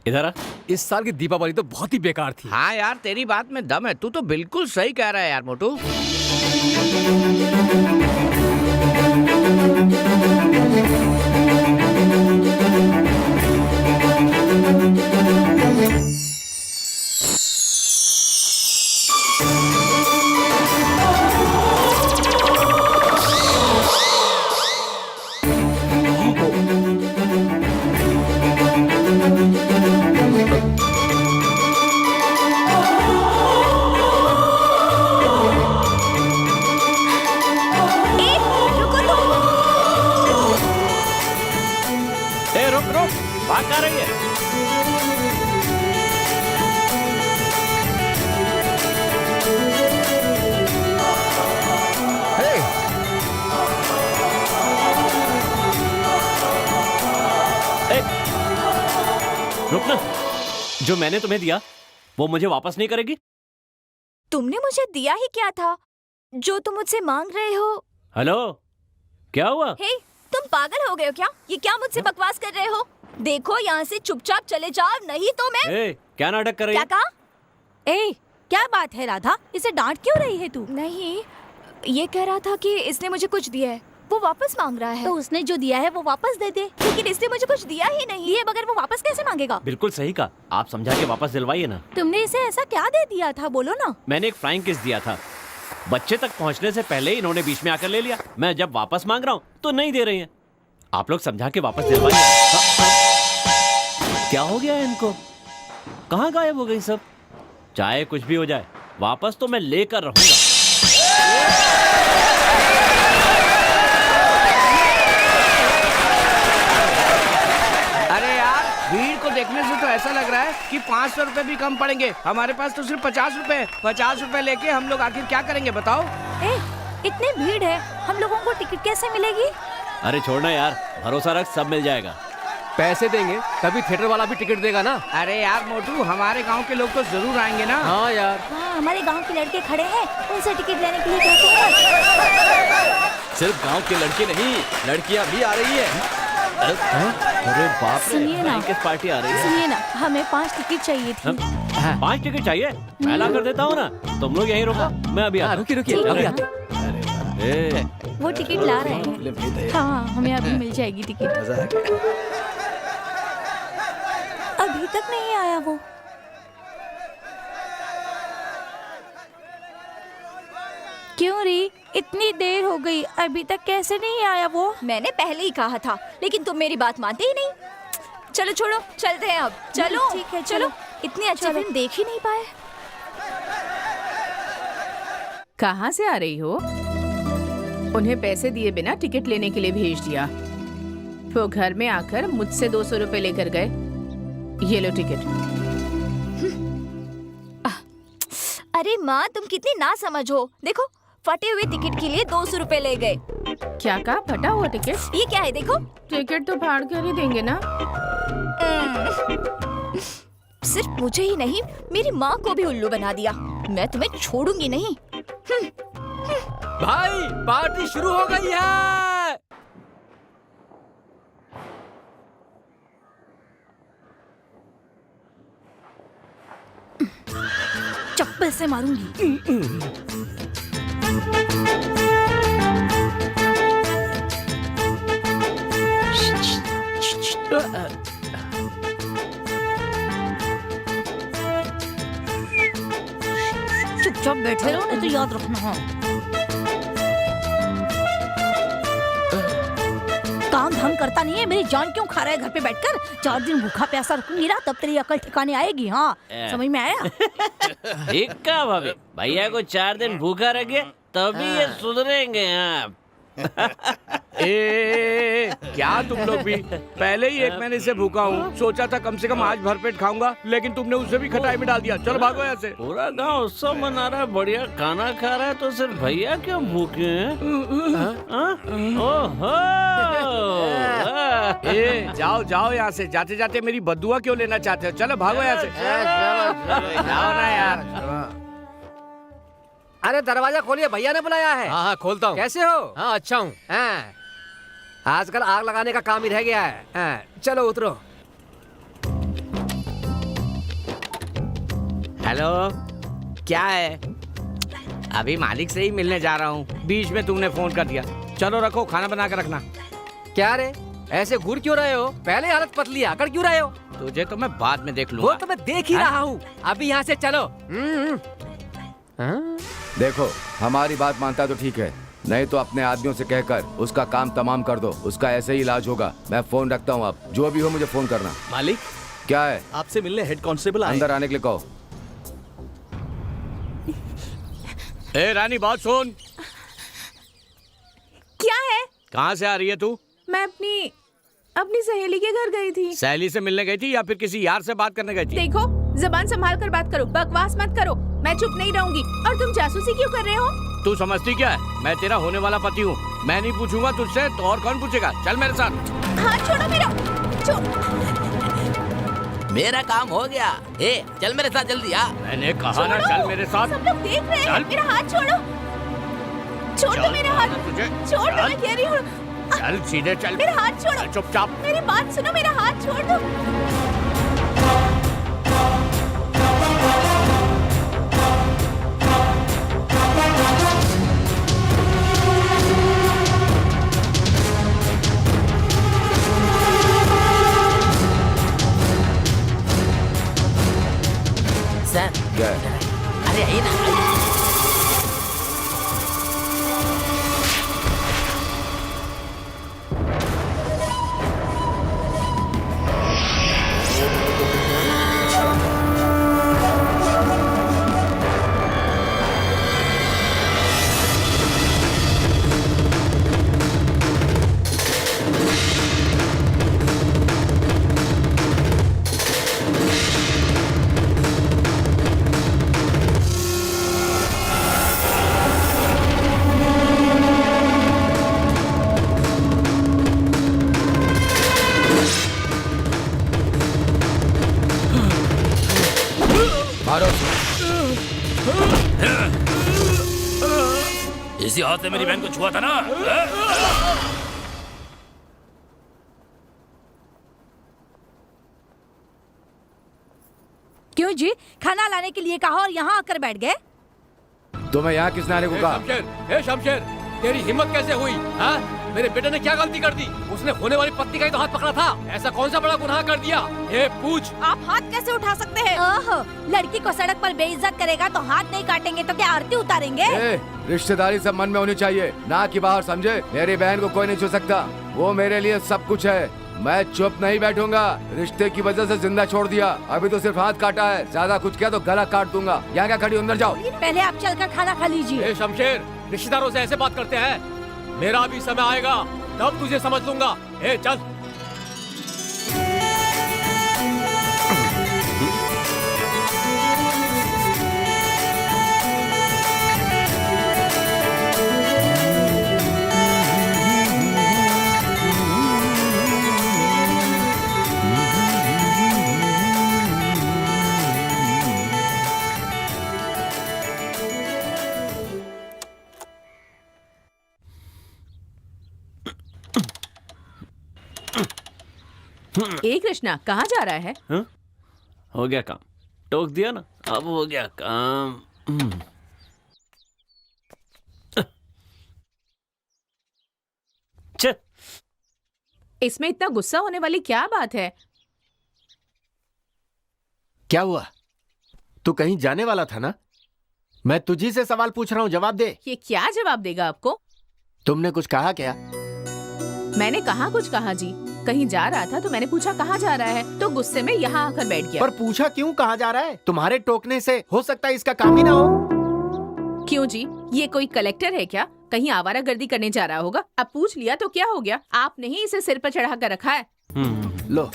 इधर आ। इस साल की दीपावली तो बहुत ही बेकार थी। हाँ यार, तेरी बात में दम है, तू तो बिल्कुल सही कह रहा है यार मोटू। रुक, भाग कहाँ रही है? रुक ना, जो मैंने तुम्हें दिया वो मुझे वापस नहीं करेगी? तुमने मुझे दिया ही क्या था जो तुम मुझसे मांग रहे हो? हेलो, क्या हुआ? हे, तुम पागल हो गए हो क्या? ये क्या मुझसे बकवास कर रहे हो? देखो यहाँ से चुपचाप चले जाओ, नहीं तो मैं। क्या नाटक कर रही क्या है? कहा? क्या बात है राधा, इसे डांट क्यों रही है तू? नहीं, ये कह रहा था कि इसने मुझे कुछ दिया है, वो वापस मांग रहा है। तो उसने जो दिया है वो वापस दे दे। लेकिन इसने मुझे कुछ दिया ही नहीं। ये बगैर वो वापस कैसे मांगेगा? बिल्कुल सही कहा, आप समझा के वापस दिलवाइए ना। तुमने इसे ऐसा क्या दे दिया था, बोलो ना। मैंने एक फ्लाइंग किस दिया था, बच्चे तक पहुंचने से पहले ही इन्होंने बीच में आकर ले लिया। मैं जब वापस मांग रहा हूँ तो नहीं दे रही हैं। आप लोग समझा के वापस दिलवाइए। क्या हो गया है इनको? कहाँ गायब हो गई सब? चाहे कुछ भी हो जाए, वापस तो मैं लेकर रहूंगा। अरे यार, भीड़ को देखने से तो ऐसा लग रहा है कि 500 रुपए भी कम पड़ेंगे। हमारे पास तो सिर्फ 50 रुपए है। 50 रुपए लेके हम लोग आखिर क्या करेंगे बताओ? इतनी भीड़ है, हम लोगों को टिकट कैसे मिलेगी? अरे छोड़ना यार, भरोसा रख, सब मिल जाएगा। पैसे देंगे तभी थिएटर वाला भी टिकट देगा ना। अरे यार मोटू, हमारे गांव के लोग तो जरूर आएंगे ना। हाँ यार। हाँ, हमारे गांव के लड़के खड़े हैं, उनसे टिकट लेने के लिए कहते हैं। सिर्फ गांव के लड़के नहीं, लड़कियां भी आ रही है। अरे बाप रे, सुनिए ना। किस पार्टी आ रही है? सुनिए ना, हमें 5 टिकट चाहिए थी। 5 टिकट चाहिए? मैं ला कर देता हूँ ना, तुम लोग यहीं रुको, मैं अभी आता हूँ। रुकिए अभी आते हैं। वो टिकट ला रहे हैं। हाँ, हमें अभी मिल जाएगी टिकट। अभी तक नहीं आया वो। क्यों री, इतनी देर हो गई, अभी तक कैसे नहीं आया वो? मैंने पहले ही कहा था, लेकिन तुम मेरी बात मानते ही नहीं। चलो छोड़ो, चलते हैं अब। चलो ठीक है, चलो। इतनी अच्छी फिल्म देख ही नहीं पाए। कहाँ से आ रही हो? उन्हें पैसे दिए बिना टिकट लेने के लिए भेज दिया। वो घर में आकर मुझसे 200 रुपए लेकर गए। ये लो टिकट। अरे माँ, तुम कितनी ना समझ हो। देखो, फटे हुए टिकट के लिए 200 रुपए ले गए। क्या कहा, फटा हुआ टिकट? ये क्या है देखो। टिकट तो फाड़ कर ही देंगे ना। सिर्फ मुझे ही नहीं, मेरी माँ को भी उल्लू बना दिया। मैं तुम्हें छोड़ूंगी नहीं। भाई, पार्टी शुरू हो गई है। चप्पल से मारूंगी। चुपचाप बैठे रहो, नहीं तो याद रखना। हाँ, काम धाम करता नहीं है, मेरी जान क्यों खा रहा है घर पे बैठकर? 4 दिन भूखा प्यासा रखूंगी ना, तब तेरी अकल ठिकाने आएगी। हाँ, समझ में आया? ठीक कहा भाभी, भैया को 4 दिन भूखा रखे तभी ये सुधरेंगे। हाँ। क्या तुम लोग भी? पहले ही 1 महीने से भूखा हूँ। सोचा था कम से कम आज भरपेट खाऊंगा, लेकिन तुमने उसे भी खटाई में डाल दिया। चलो भागो यहाँ से। पूरा गांव उत्सव मना रहा है, बढ़िया खाना खा रहा है, तो सिर्फ भैया क्यों भूखे हैं? ओहो! जाओ जाओ यहाँ से। जाते जाते मेरी बद्दुआ क्यों लेना चाहते हो? चलो भागो यहाँ से। जाओ ना यार। अरे दरवाजा खोलिए, भैया ने बुलाया है। हाँ खोलता हूँ। कैसे हो? हाँ अच्छा हूँ। हाँ, आजकल आग लगाने का काम ही रह गया है। हाँ, चलो उतरो। हेलो, क्या है? अभी मालिक से ही मिलने जा रहा हूँ, बीच में तुमने फोन कर दिया। चलो रखो, खाना बना कर रखना। क्या रे, ऐसे घूर क्यों रहे हो? पहले हालत पतली है, आकर क्यों रहे हो? तुझे तो मैं बाद में देख लूंगा। वो तो मैं देख ही रहा हूँ, अभी यहाँ से चलो। देखो, हमारी बात मानता तो ठीक है, नहीं तो अपने आदमियों से कहकर उसका काम तमाम कर दो। उसका ऐसे ही इलाज होगा। मैं फोन रखता हूँ, अब जो भी हो मुझे फोन करना। मालिक, क्या है? आपसे मिलने हेड कांस्टेबल आए। अंदर आने के लिए कहो। ए रानी, बात सुन। क्या है? कहाँ से आ रही है तू? मैं अपनी सहेली के घर गई थी। सहेली से मिलने गई थी या फिर किसी यार से बात करने गई थी? देखो, जबान संभाल कर बात करो, बकवास मत करो। मैं चुप नहीं रहूंगी। और तुम जासूसी क्यों कर रहे हो? तू समझती क्या है? मैं तेरा होने वाला पति हूँ। मैं नहीं पूछूंगा तुझसे तो और कौन पूछेगा? चल मेरे साथ। हाथ छोड़ो मेरा। मेरा काम हो गया। ए, चल मेरे साथ जल्दी आ। मैंने कहा ना, चल मेरे साथ। सब लोग देख रहे हैं। चल। मेरा हाथ छोड़ो। छोड़ दो मेरा हाथ। तुझे छोड़ दो, मैं कह रही हूँ। चल सीधे चल। मेरा हाथ छोड़ो। चल चुपचाप। मेरी बात सुनो, मेरा हाथ छोड़ दो। सर, क्या है? अरे आइए ना, आइए। मारो। इसी हाथ से मेरी बहन को छुआ था ना? क्यों जी, खाना लाने के लिए कहा और यहाँ आकर बैठ गए? तुम्हें यहाँ किसने आने को कहा? शमशेर, शमशेर, तेरी हिम्मत कैसे हुई? हाँ? मेरे बेटे ने क्या गलती कर दी? उसने होने वाली पत्नी का ही तो हाथ पकड़ा था। ऐसा कौन सा बड़ा गुनाह कर दिया? ये पूछ। आप हाथ कैसे उठा सकते हैं? ओहो, लड़की को सड़क पर बेइज्जत करेगा तो हाथ नहीं काटेंगे तो क्या आरती उतारेंगे? रिश्तेदारी सब मन में होनी चाहिए, ना कि बाहर, समझे? मेरी बहन को कोई नहीं छू सकता, वो मेरे लिए सब कुछ है। मैं चुप नहीं बैठूंगा। रिश्ते की वजह से जिंदा छोड़ दिया, अभी तो सिर्फ हाथ काटा है। ज्यादा कुछ किया तो गला काट दूंगा। यहाँ क्या खड़ी हो? अंदर जाओ। पहले आप चलकर खाना खा लीजिए। शमशेर, रिश्तेदारों से ऐसे बात करते हैं? मेरा भी समय आएगा, तब तुझे समझ लूंगा। चल। ए कृष्णा, कहाँ जा रहा है? हाँ? हो गया काम, टोक दिया ना, अब हो गया काम। छे, इसमें इतना गुस्सा होने वाली क्या बात है? क्या हुआ? तू कहीं जाने वाला था ना? मैं तुझी से सवाल पूछ रहा हूँ, जवाब दे। ये क्या जवाब देगा आपको? तुमने कुछ कहा क्या? मैंने कहाँ कुछ कहा जी? कहीं जा रहा था तो मैंने पूछा कहाँ जा रहा है, तो गुस्से में यहाँ आकर बैठ गया। पर पूछा क्यों कहाँ जा रहा है? तुम्हारे टोकने से हो सकता है इसका काम ही ना हो। क्यों जी, ये कोई कलेक्टर है क्या? कहीं आवारागर्दी करने जा रहा होगा। अब पूछ लिया तो क्या हो गया? आपने ही इसे सिर पर चढ़ा कर रखा है। लो,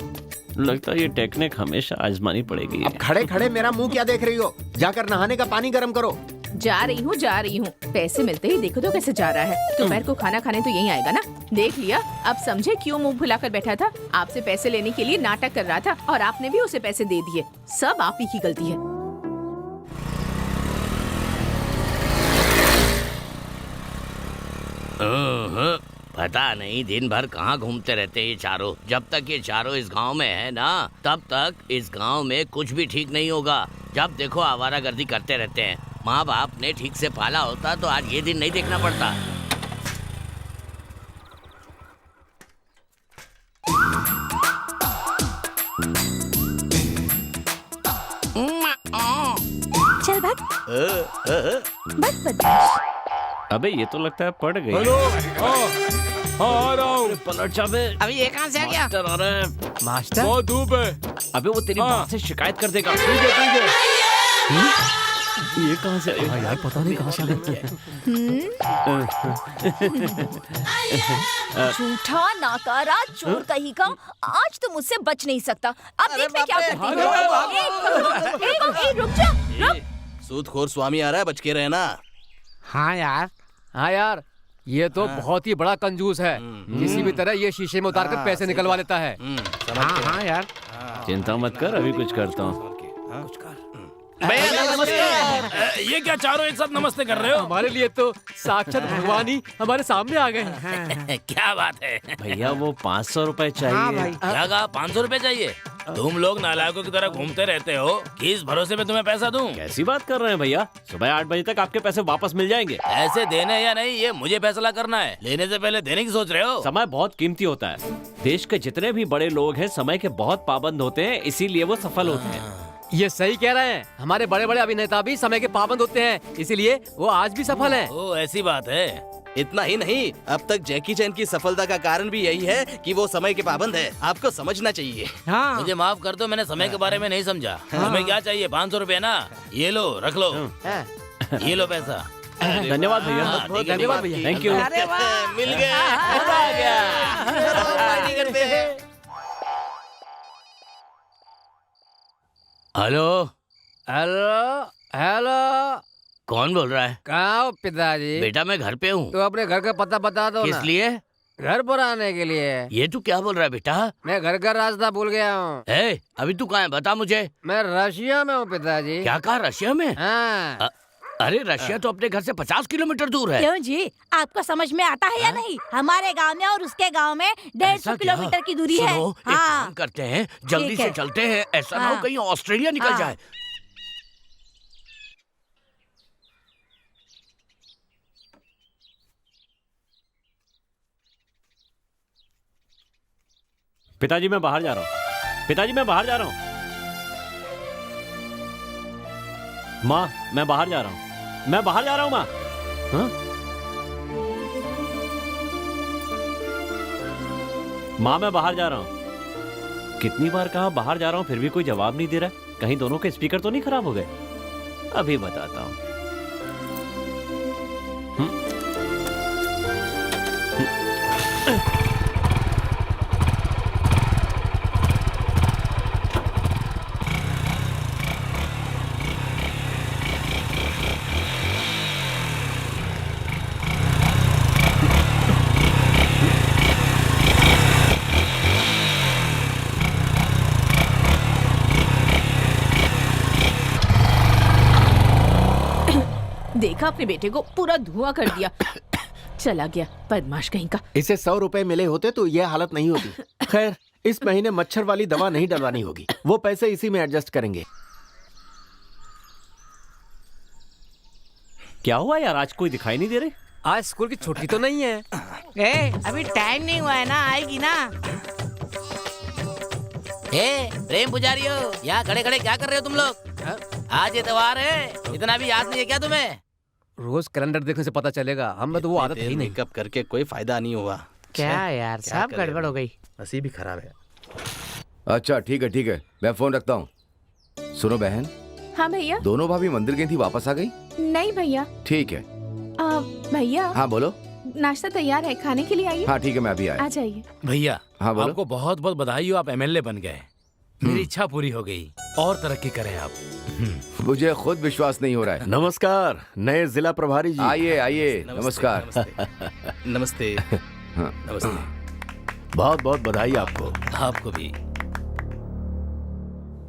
लगता है ये टेक्निक हमेशा आजमानी पड़ेगी। अब खड़े खड़े मेरा मुंह क्या देख रही हो? जाकर नहाने का पानी गर्म करो। जा रही हूँ। पैसे मिलते ही देखो तो कैसे जा रहा है। दोपहर को खाना खाने तो यहीं आएगा ना? देख लिया, अब समझे क्यों मुंह फुलाकर बैठा था। आपसे पैसे लेने के लिए नाटक कर रहा था और आपने भी उसे पैसे दे दिए। सब आप ही की गलती है। पता नहीं दिन भर कहाँ घूमते रहते ये चारों। जब तक ये चारों इस गांव में है ना, तब तक इस गांव में कुछ भी ठीक नहीं होगा। जब देखो आवारागर्दी करते रहते हैं। माँ बाप ने ठीक से पाला होता तो आज ये दिन नहीं देखना पड़ता। चल भाग बस बदमाश। अबे ये तो लगता है पड़ गई। हेलो, आ रहा हूँ। पलट जा बे। अभी ये कहाँ से आ गया? मास्टर आ रहा है। मास्टर बहुत धूप है। अबे वो तेरी माँ से शिकायत कर देगा। ये कहाँ से आया? यार पता नहीं कहाँ से झूठा नाकारा चोर कहीं का, आज तो मुझसे बच नहीं सकता। अब देख मैं क्या करती हूँ। ए, रुक जा, रुक। सूदखोर स्वामी आ रहा है, बच के रहना। हाँ यार ये तो बहुत ही बड़ा कंजूस है। किसी भी तरह ये शीशे में उतार कर पैसे निकलवा लेता है। हाँ यार, चिंता मत कर, अभी कुछ करता हूँ। ये क्या चारों एक साथ नमस्ते कर रहे हो? हमारे लिए तो साक्षात भगवान ही हमारे सामने आ गए हैं। क्या बात है? भैया वो 500 रुपए चाहिए। क्या कहा? 500 रुपए चाहिए? तुम लोग नालायकों की तरह घूमते रहते हो, किस भरोसे पे तुम्हें पैसा दूं? कैसी बात कर रहे हैं भैया? सुबह 8 बजे तक आपके पैसे वापस मिल जाएंगे। ऐसे देने या नहीं ये मुझे फैसला करना है। लेने से पहले देने की सोच रहे हो? समय बहुत कीमती होता है। देश के जितने भी बड़े लोग हैं समय के बहुत पाबंद होते हैं, इसीलिए वो सफल होते हैं। ये सही कह रहे हैं। हमारे बड़े बड़े अभिनेता भी समय के पाबंद होते हैं, इसीलिए वो आज भी सफल हैं। ओ ऐसी बात है। इतना ही नहीं, अब तक जैकी चैन की सफलता का कारण भी यही है कि वो समय के पाबंद है। आपको समझना चाहिए। हाँ। मुझे माफ कर दो, मैंने समय के बारे में नहीं समझा। तुम्हें क्या चाहिए? 500 रुपए ना? ये लो, रख लो। ये लो पैसा। धन्यवाद भैया। हाँ, ठीक है, धन्यवाद भैया। Thank you. मिल गया, मजा आ गया। चलो, पार्टी करते हैं। हेलो, हेलो कौन बोल रहा है? कहाँ हो पिताजी? बेटा मैं घर पे हूँ। तो अपने घर का पता बता दो किस ना। लिए? घर पर आने के लिए। ये तू क्या बोल रहा है बेटा? मैं घर का रास्ता भूल गया हूँ। अभी तू कहाँ है? बता मुझे। मैं रशिया में हूँ पिताजी। क्या कहा? रशिया में? हाँ। अरे रशिया तो अपने घर से 50 किलोमीटर दूर है। क्यों जी, आपको समझ में आता है या नहीं? हमारे गांव में और उसके गांव में 150 किलोमीटर की दूरी है। सुनो, एक काम करते हैं, जल्दी ठीक से है। चलते हैं। ऐसा ना हो हाँ। कहीं ऑस्ट्रेलिया निकल हाँ। जाए। पिताजी मैं बाहर जा रहा हूँ। पिताजी मैं बाहर जा रहा हूँ। माँ मैं बाहर जा रहा हूँ। मैं बाहर जा रहा हूँ माँ। हाँ? माँ मैं बाहर जा रहा हूँ। कितनी बार कहा बाहर जा रहा हूँ, फिर भी कोई जवाब नहीं दे रहा है। कहीं दोनों के स्पीकर तो नहीं खराब हो गए? अभी बताता हूँ। देखा अपने बेटे को पूरा धुआं कर दिया। चला गया बदमाश कहीं का। इसे 100 रुपए मिले होते तो यह हालत नहीं होती। खैर इस महीने मच्छर वाली दवा नहीं डलवानी होगी, वो पैसे इसी में एडजस्ट करेंगे। क्या हुआ यार, आज कोई दिखाई नहीं दे रहे? आज स्कूल की छुट्टी तो नहीं है। अभी टाइम नहीं हुआ है ना, आएगी ना। प्रेम पुजारी हो, यहाँ खड़े खड़े क्या कर रहे हो तुम लोग? आज इतवार है, इतना भी याद नहीं है क्या तुम्हें? रोज कैलेंडर देखने से पता चलेगा, हमें तो वो आदत ही नहीं। मेकअप करके कोई फायदा नहीं हुआ। क्या यार, सब गड़बड़ हो गई। नसीब ही खराब है। अच्छा ठीक है, मैं फोन रखता हूँ। सुनो बहन, हाँ भैया। दोनों भाभी मंदिर गई थी, वापस आ गई? नहीं भैया। ठीक है। भैया। हाँ बोलो। नाश्ता तैयार है, खाने के लिए आइए। हाँ ठीक है, मैं अभी आया। आ जाइए। भैया हाँ बोलो। आपको बहुत बहुत बधाई हो, आप एमएलए बन गए। मेरी इच्छा पूरी हो गई, और तरक्की करें आप। मुझे खुद विश्वास नहीं हो रहा है। नमस्कार नए जिला प्रभारी जी। आइए नमस्कार। नमस्ते। हाँ। नमस्ते। बहुत बहुत बधाई आपको। आपको भी।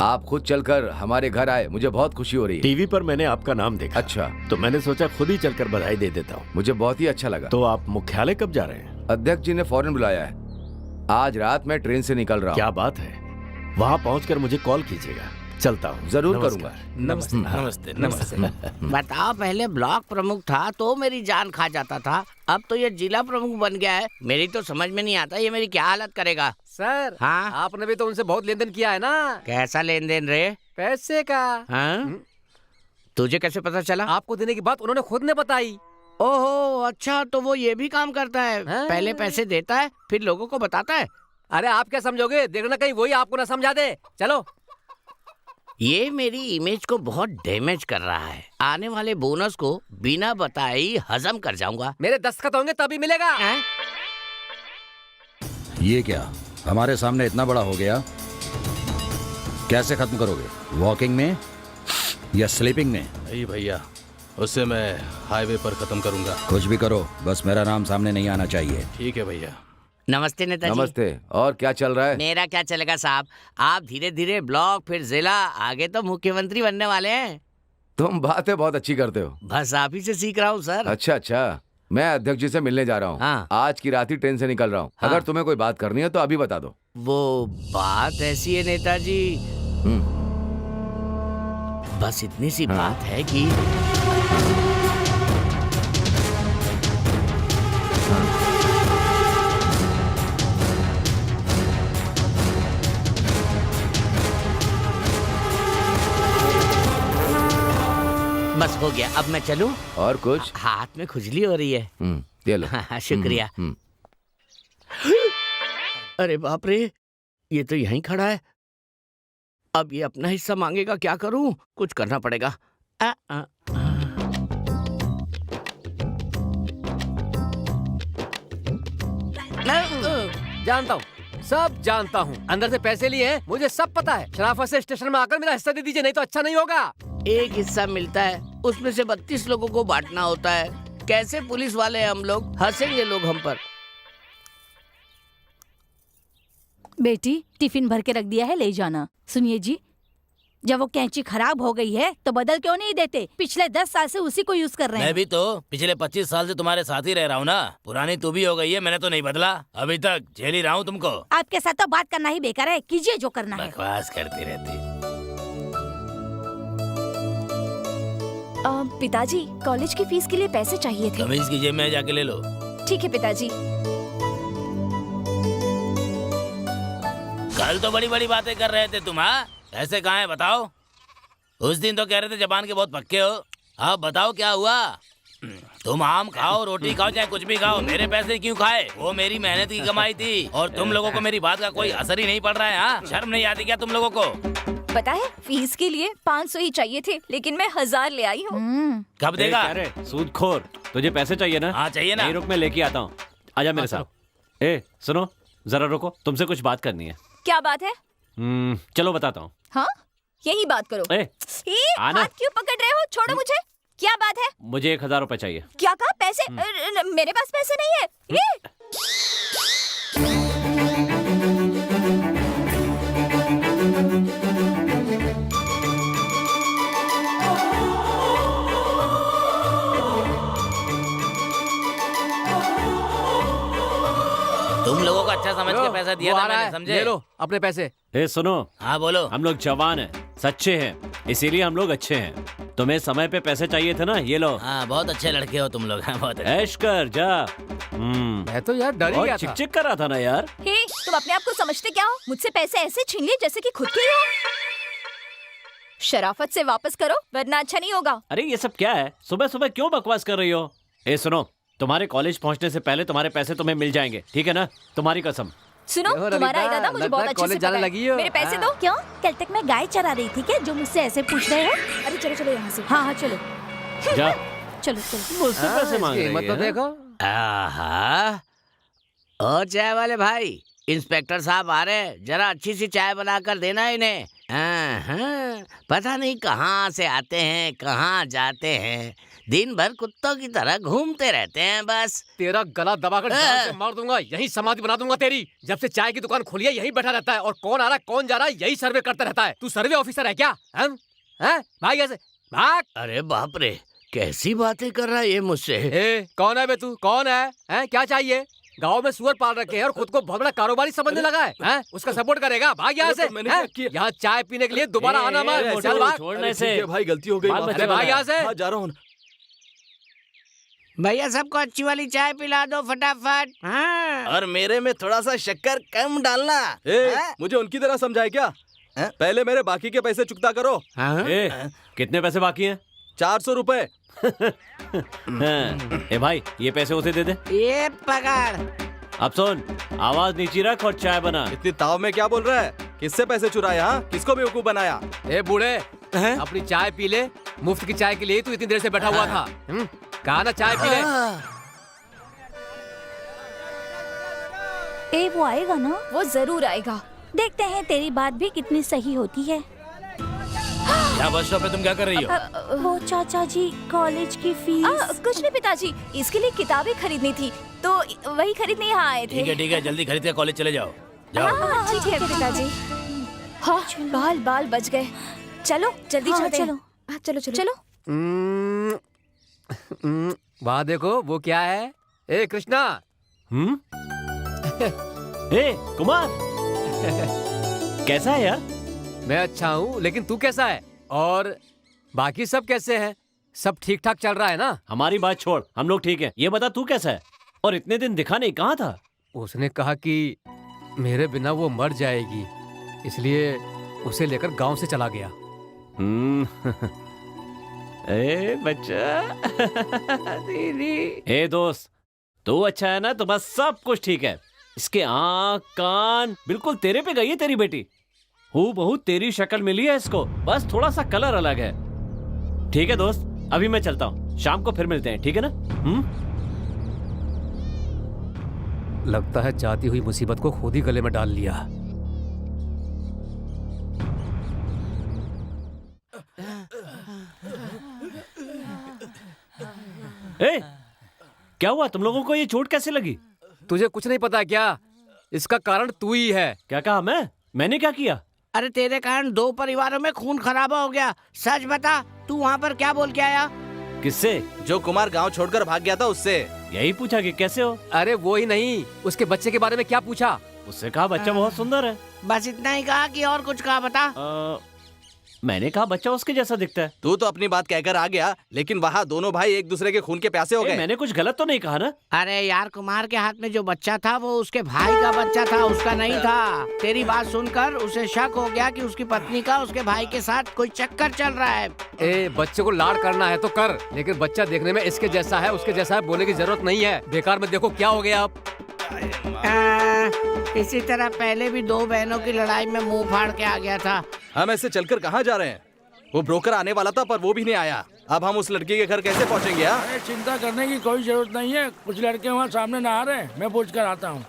आप खुद चलकर हमारे घर आए, मुझे बहुत खुशी हो रही है। टीवी पर मैंने आपका नाम देखा। अच्छा, तो मैंने सोचा खुद ही चलकर बधाई दे देता हूँ। मुझे बहुत ही अच्छा लगा। तो आप मुख्यालय कब जा रहे हैं? अध्यक्ष जी ने फौरन बुलाया है। आज रात मैं ट्रेन से निकल रहा हूँ। क्या बात है, वहाँ पहुँचकर मुझे कॉल कीजिएगा। चलता हूँ। जरूर करूंगा। नमस्ते नमस्ते नमस्ते। बताओ, पहले ब्लॉक प्रमुख था तो मेरी जान खा जाता था, अब तो ये जिला प्रमुख बन गया है। मेरी तो समझ में नहीं आता ये मेरी क्या हालत करेगा। सर हाँ? आपने भी तो उनसे बहुत लेन देन किया है ना। कैसा लेन देन रे? पैसे का। हाँ? तुझे कैसे पता चला? आपको देने की बात उन्होंने खुद ने बताई। ओहो, अच्छा, तो वो ये भी काम करता है। हाँ? पहले पैसे देता है फिर लोगों को बताता है। अरे आप क्या समझोगे, देखना कहीं वही आपको ना समझा दे। चलो। ये मेरी इमेज को बहुत डैमेज कर रहा है। आने वाले बोनस को बिना बताए ही हजम कर जाऊंगा। मेरे दस्तखत होंगे तभी मिलेगा। ये क्या हमारे सामने इतना बड़ा हो गया, कैसे खत्म करोगे? वॉकिंग में या स्लीपिंग में? नहीं भैया, उससे मैं हाईवे पर खत्म करूंगा। कुछ भी करो, बस मेरा नाम सामने नहीं आना चाहिए। ठीक है भैया। नमस्ते नेताजी। नमस्ते। और क्या चल रहा है? मेरा क्या चलेगा साहब, आप धीरे धीरे ब्लॉक फिर जिला, आगे तो मुख्यमंत्री बनने वाले हैं। तुम बातें बहुत अच्छी करते हो। बस आप ही से सीख रहा हूँ सर। अच्छा अच्छा, मैं अध्यक्ष जी से मिलने जा रहा हूँ। हाँ। आज की रात ही ट्रेन से निकल रहा हूँ। हाँ। अगर तुम्हें कोई बात करनी है तो अभी बता दो। वो बात ऐसी है नेताजी, बस इतनी सी बात है कि बस हो गया। अब मैं चलूं? और कुछ? हाथ में खुजली हो रही है। ये लो। शुक्रिया। अरे बाप रे, ये तो यहीं खड़ा है। अब ये अपना हिस्सा मांगेगा, क्या करूं? कुछ करना पड़ेगा। जानता हूँ, सब जानता हूँ। अंदर से पैसे लिए हैं, मुझे सब पता है। शराफत से स्टेशन में आकर मेरा हिस्सा दे दीजिए, नहीं तो अच्छा नहीं होगा। एक हिस्सा मिलता है, उसमें से 32 लोगों को बांटना होता है। कैसे पुलिस वाले हैं हम लोग, हंसेंगे लोग हम पर। बेटी, टिफिन भर के रख दिया है, ले जाना। सुनिए जी, जब वो कैंची खराब हो गई है तो बदल क्यों नहीं देते? पिछले 10 साल से उसी को यूज कर रहे हैं। मैं भी तो पिछले 25 साल से तुम्हारे साथ ही रह रहा हूँ ना। पुरानी तू भी हो गई है, मैंने तो नहीं बदला। अभी तक झेल ही रहा हूँ तुमको। आपके साथ तो बात करना ही बेकार है, कीजिए जो करना है। बकवास करती रहती। पिताजी, कॉलेज की फीस के लिए पैसे चाहिए थे। कमीज की जेब में जाके ले लो। ठीक है पिताजी। कल तो बड़ी बड़ी बातें कर रहे थे तुम। हाँ, पैसे कहाँ हैं बताओ? उस दिन तो कह रहे थे जबान के बहुत पक्के हो। अब बताओ क्या हुआ? तुम आम खाओ, रोटी खाओ, चाहे कुछ भी खाओ, मेरे पैसे क्यों खाए? वो मेरी मेहनत की कमाई थी और तुम लोगों को मेरी बात का कोई असर ही नहीं पड़ रहा है। हाँ, शर्म नहीं आती क्या तुम लोगों को? पता है, फीस के लिए 500 ही चाहिए थे, लेकिन मैं 1000 ले आई हूँ। कब देगा? अरे सूदखोर, तुझे पैसे चाहिए ना? हाँ चाहिए ना। नहीं, रुक, मैं लेके आता हूँ। आजा मेरे साथ। ए सुनो, जरा रुको, तुमसे कुछ बात करनी है। क्या बात है? चलो बताता हूँ। हाँ, यही बात करो। आना। हाथ क्यों पकड़ रहे हो? छोड़ो मुझे। क्या बात है? मुझे 1000 रुपए चाहिए। क्या कहा? पैसे? मेरे पास पैसे नहीं है। तुम लोगों को अच्छा समझ के पैसा दिया था मैंने, समझे? ले लो अपने पैसे। ए सुनो। हाँ बोलो। हम लोग जवान हैं, सच्चे हैं, इसीलिए हम लोग अच्छे हैं। तुम्हें समय पे पैसे चाहिए थे ना, ये लो। हाँ, बहुत अच्छे लड़के हो तुम लोग। हाँ, बहुत अच्छे। ऐश कर जा। मैं तो यार डर ही गया था। चिक चिक कर रहा था ना यार। हे, तुम अपने आप को समझते क्या हो? मुझसे पैसे ऐसे छीन लिए जैसे कि खुद के ही हो। शराफत से वापस करो, वरना अच्छा नहीं होगा। अरे ये सब क्या है? सुबह सुबह क्यों बकवास कर रही हो? ए सुनो, तुम्हारे कॉलेज पहुंचने से पहले तुम्हारे पैसे तुम्हें मिल जाएंगे, ठीक है ना? तुम्हारी कसम। सुनो, तुम्हारा इरादा मुझे बहुत अच्छे से पता है। मेरे पैसे दो। क्यों? कल तक मैं गाय चरा रही थी क्या, जो मुझसे ऐसे पूछ रहे हो? अरे चलो चलो यहाँ से। हाँ हाँ चलो जा। चलो चलो। मुझसे पैसे मांग रही है। मतलब देखो। आहा, और चाय वाले भाई, इंस्पेक्टर साहब आ रहे हैं, जरा अच्छी सी चाय बनाकर देना इन्हें। पता नहीं कहाँ से आते हैं, कहाँ जाते हैं, दिन भर कुत्तों की तरह घूमते रहते हैं बस। तेरा गला दबाकर जान से मार दूंगा, यही समाधि बना दूंगा तेरी। जब से चाय की दुकान खुली है यही बैठा रहता है और कौन आ रहा है कौन जा रहा है यही सर्वे करता रहता है। तू सर्वे ऑफिसर है क्या? भाग ऐसे भाग। अरे बाप रे, कैसी बातें कर रहा है ये मुझसे। कौन है बे तू? कौन है? क्या चाहिए? गांव में सुअर पाल रखे हैं और खुद को बहुत बड़ा कारोबारी समझने लगा है, हैं? उसका सपोर्ट करेगा? भाग यहाँ से। यहाँ चाय पीने के लिए दोबारा आना मत। चल भाग। छोड़ने से भाई गलती हो गई। अरे भाग यहाँ से। जा रहा हूँ। भैया सबको अच्छी वाली चाय पिला दो फटाफट। हाँ। और मेरे में थोड़ा सा शक्कर कम डालना। मुझे उनकी तरह समझाए क्या? पहले मेरे बाकी के पैसे चुकता करो। कितने पैसे बाकी हैं? 400 रुपए। ए भाई ये पैसे उसे दे दे। ये पकड़। अब सुन, आवाज नीचे रख और चाय बना। इतनी ताव में क्या बोल रहा है? किससे पैसे चुराए? हाँ, किसको बेवकूफ बनाया? ए बूढ़े, अपनी चाय पी ले। मुफ्त की चाय के लिए तू इतनी देर से बैठा हुआ था। कहा ना चाय पी ले। ए वो आएगा ना? वो जरूर आएगा। देखते हैं तेरी बात भी कितनी सही होती है। क्या बस स्टॉप पे तुम क्या कर रही हो? वो चाचा जी कॉलेज की फीस। कुछ नहीं पिताजी, इसके लिए किताबें खरीदनी थी तो वही खरीदने यहाँ आए थे। ठीक है, जल्दी खरीद के कॉलेज चले जाओ। जाओ। हाँ, ठीक है पिताजी। हाँ, बाल बच गए। चलो जल्दी चलते हैं। चलो चलो। वहाँ देखो वो क्या है? ए कृष्णा। ए कुमार, कैसा है यार? मैं अच्छा हूँ, लेकिन तू कैसा है? और बाकी सब कैसे हैं? सब ठीक ठाक चल रहा है ना? हमारी बात छोड़, हम लोग ठीक हैं। ये बता तू कैसा है? और इतने दिन दिखा नहीं, कहाँ था? उसने कहा कि मेरे बिना वो मर जाएगी, इसलिए उसे लेकर गांव से चला गया। ए बच्चा। दीदी। ए दोस्त, तू अच्छा है ना तो बस सब कुछ ठीक है। इसके आँख कान बिल्कुल तेरे पे गई है तेरी बेटी। हूबहू तेरी शक्ल मिली है इसको, बस थोड़ा सा कलर अलग है। ठीक है दोस्त, अभी मैं चलता हूँ, शाम को फिर मिलते हैं, ठीक है ना? लगता है जाती हुई मुसीबत को खुद ही गले में डाल लिया। ए, क्या हुआ? तुम लोगों को ये चोट कैसे लगी? तुझे कुछ नहीं पता क्या? इसका कारण तू ही है। क्या कहा? मैंने क्या किया? अरे तेरे कारण 2 परिवारों में खून खराबा हो गया। सच बता, तू वहाँ पर क्या बोल के आया? किससे? जो कुमार गांव छोड़कर भाग गया था उससे। यही पूछा कि कैसे हो? अरे वो ही नहीं, उसके बच्चे के बारे में क्या पूछा? उससे कहा बच्चा बहुत सुंदर है। बस इतना ही कहा कि और कुछ कहा? बता। मैंने कहा बच्चा उसके जैसा दिखता है। तू तो अपनी बात कहकर आ गया, लेकिन वहाँ दोनों भाई एक दूसरे के खून के प्यासे हो गए। मैंने कुछ गलत तो नहीं कहा ना? अरे यार, कुमार के हाथ में जो बच्चा था वो उसके भाई का बच्चा था, उसका नहीं था। तेरी बात सुनकर उसे शक हो गया कि उसकी पत्नी का उसके भाई के साथ कोई चक्कर चल रहा है। ए, बच्चे को लाड़ करना है तो कर, लेकिन बच्चा देखने में इसके जैसा है उसके जैसा है बोलने की जरूरत नहीं है। बेकार में देखो क्या हो गया अब। इसी तरह पहले भी 2 बहनों की लड़ाई में मुंह फाड़ के आ गया था। हम ऐसे चलकर कहाँ जा रहे हैं? वो ब्रोकर आने वाला था पर वो भी नहीं आया। अब हम उस लड़की के घर कैसे पहुँचेंगे? अरे चिंता करने की कोई जरूरत नहीं है, कुछ लड़के वहाँ सामने नहा रहे हैं, मैं पूछ कर आता हूँ।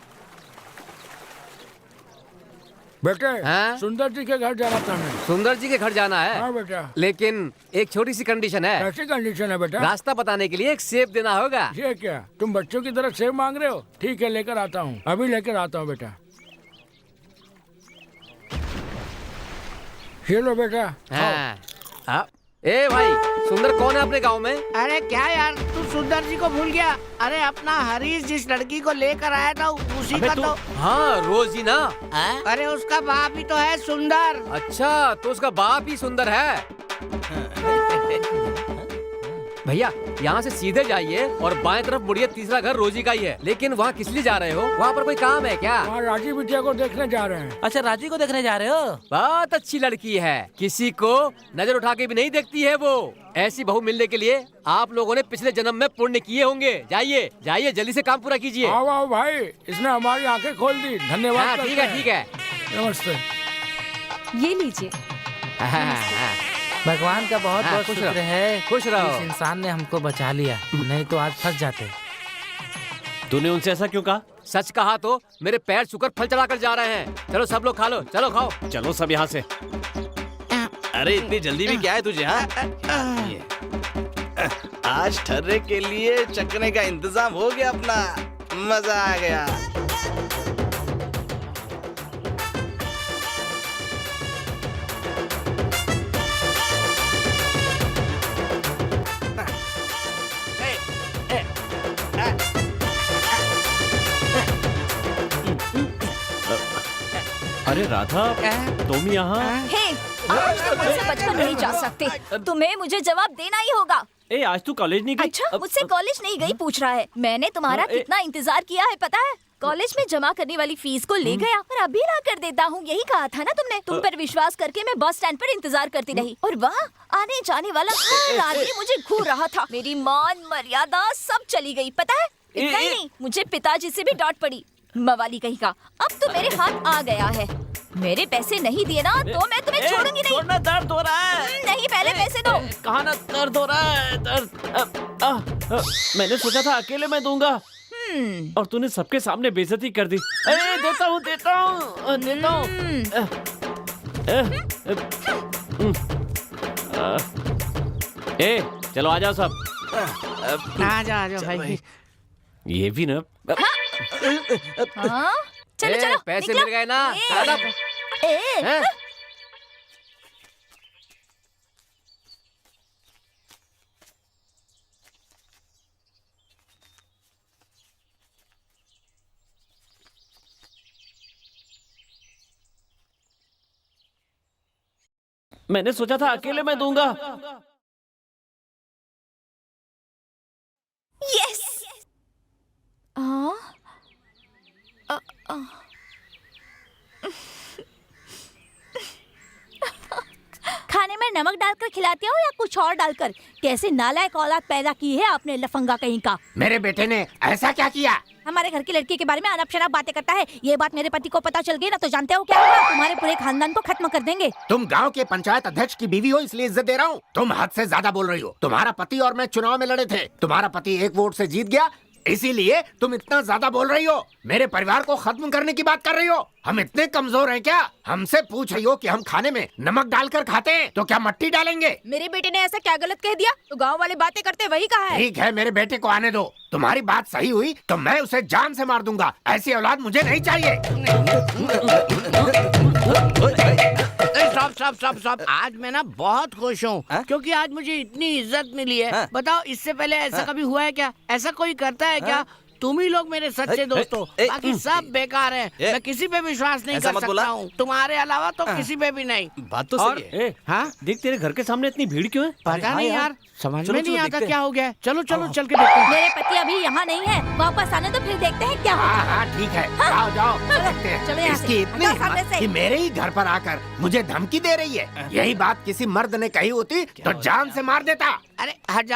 बेटे, सुंदर जी के घर जाना था मैं। सुंदर जी के घर जाना है? हाँ बेटा। लेकिन एक छोटी सी कंडीशन है। कैसी कंडीशन है बेटा? रास्ता बताने के लिए एक सेब देना होगा। ये क्या, तुम बच्चों की तरह सेब मांग रहे हो? ठीक है, लेकर आता हूँ, अभी लेकर आता हूँ बेटा। ये लो बेटा। ए भाई, सुंदर कौन है अपने गांव में? अरे क्या यार, तू सुंदर जी को भूल गया? अरे अपना हरीश जिस लड़की को लेकर आया था उसी का तो। हाँ, रोजी ना? अरे उसका बाप ही तो है सुंदर। अच्छा, तो उसका बाप ही सुंदर है। भैया यहाँ से सीधे जाइए और बाएं तरफ मुड़िए, तीसरा घर रोजी का ही है। लेकिन वहाँ किस लिए जा रहे हो? वहाँ पर कोई काम है क्या? वहाँ राजी बिटिया को देखने जा रहे हैं। अच्छा, राजी को देखने जा रहे हो? बहुत अच्छी लड़की है, किसी को नजर उठा के भी नहीं देखती है वो। ऐसी बहू मिलने के लिए आप लोगों ने पिछले जन्म में पुण्य किए होंगे। जाइए जाइए, जल्दी से काम पूरा कीजिए। आओ आओ भाई, इसने हमारी आंखें खोल दी, धन्यवाद। ठीक है ठीक है, नमस्ते। ये लीजिए। भगवान का बहुत बहुत खुश शुक्र रहो। है, खुश रहो। इस इंसान ने हमको बचा लिया, नहीं तो आज फंस जाते। तूने उनसे ऐसा क्यों कहा? सच कहा तो मेरे पैर छूकर फल चढ़ाकर जा रहे हैं। चलो सब लोग खा लो, चलो खाओ। चलो सब यहाँ से। अरे इतनी जल्दी भी क्या है तुझे? हाँ, आज ठर्रे के लिए चखने का इंतजाम हो गया अपना, मजा आ गया। अरे राधा, तुम यहाँ? हे, आज तुम मुझसे बचकर नहीं जा सकते। तुम्हें मुझे जवाब देना ही होगा। ए, आज तू कॉलेज नहीं गई? अच्छा, मुझसे कॉलेज नहीं गई पूछ रहा है। मैंने तुम्हारा कितना इंतजार किया है पता है? कॉलेज में जमा करने वाली फीस को ले गया और अभी ला कर देता हूँ। यही कहा था ना तुमने। तुम पर विश्वास करके मैं बस स्टैंड पर इंतजार करती रही और वहाँ आने जाने वाला हर आदमी मुझे घूर रहा था। मेरी मान मर्यादा सब चली गई पता है। इतना ही नहीं, मुझे पिताजी से भी डांट पड़ी। मवाली कहीं का। अब तो मेरे हाथ आ गया है। मेरे पैसे नहीं दिए ना तो मैं तुम्हें छोड़ूंगी नहीं। छोड़ना, दर्द हो रहा है। नहीं, पहले पैसे दो। कहाँ ना, दर्द हो रहा है, दर्द। मैंने सोचा था अकेले मैं दूंगा और तूने सबके सामने बेइज्जती कर दी। अरे देता हूँ, देता हूँ, देता हूँ। ए, चलो आ जाओ सब। आ जाओ भाई। ये भी ना। हाँ? चलो चलो, पैसे निकलो। मिल गए ना? ए, मैंने सोचा था अकेले मैं दूंगा। यस। खाने में नमक डालकर खिलाते हो या कुछ और डालकर? कैसे नालायक औलाद पैदा की है आपने, लफंगा कहीं का। मेरे बेटे ने ऐसा क्या किया? हमारे घर की लड़की के बारे में अनप शराब बातें करता है। ये बात मेरे पति को पता चल गई ना तो जानते हो क्या होगा? तुम्हारे पूरे खानदान को खत्म कर देंगे। तुम गांव के पंचायत अध्यक्ष की बीवी हो इसलिए इज्जत दे रहा हूँ। तुम हद से ज्यादा बोल रही हो। तुम्हारा पति और मैं चुनाव में लड़े थे। तुम्हारा पति 1 वोट से जीत गया, इसीलिए तुम इतना ज्यादा बोल रही हो। मेरे परिवार को खत्म करने की बात कर रही हो। हम इतने कमजोर हैं क्या? हमसे पूछ रही हो कि हम खाने में नमक डालकर खाते हैं तो क्या मट्टी डालेंगे? मेरे बेटे ने ऐसा क्या गलत कह दिया? तो गांव वाले बातें करते वही कहा है। ठीक है, मेरे बेटे को आने दो। तुम्हारी बात सही हुई तो मैं उसे जान से मार दूंगा। ऐसी औलाद मुझे नहीं चाहिए। स्टॉप। आज मैं ना बहुत खुश हूँ क्योंकि आज मुझे इतनी इज्जत मिली है। बताओ, इससे पहले ऐसा कभी हुआ है क्या? ऐसा कोई करता है क्या? तुम ही लोग मेरे सच्चे दोस्त हो, बाकी सब बेकार हैं। मैं किसी पे विश्वास नहीं कर सकता हूँ, तुम्हारे अलावा तो किसी पे भी नहीं। बात तो सही है। हाँ, देख तेरे घर के सामने इतनी भीड़ क्यों है? पता नहीं यार, समझ में नहीं आता क्या हो गया। चलो चल के देखते हैं। मेरे पति अभी यहाँ नहीं है, वापस आने तो फिर देखते हैं क्या होगा। हाँ ठीक है, जाओ देखते हैं। चलो यहाँ से। इसकी इतनी हटो सामने हिम्मत से। कि मेरे ही घर पर आकर मुझे धमकी दे रही है। यही बात किसी मर्द ने कही होती तो जान से मार देता। अरे हट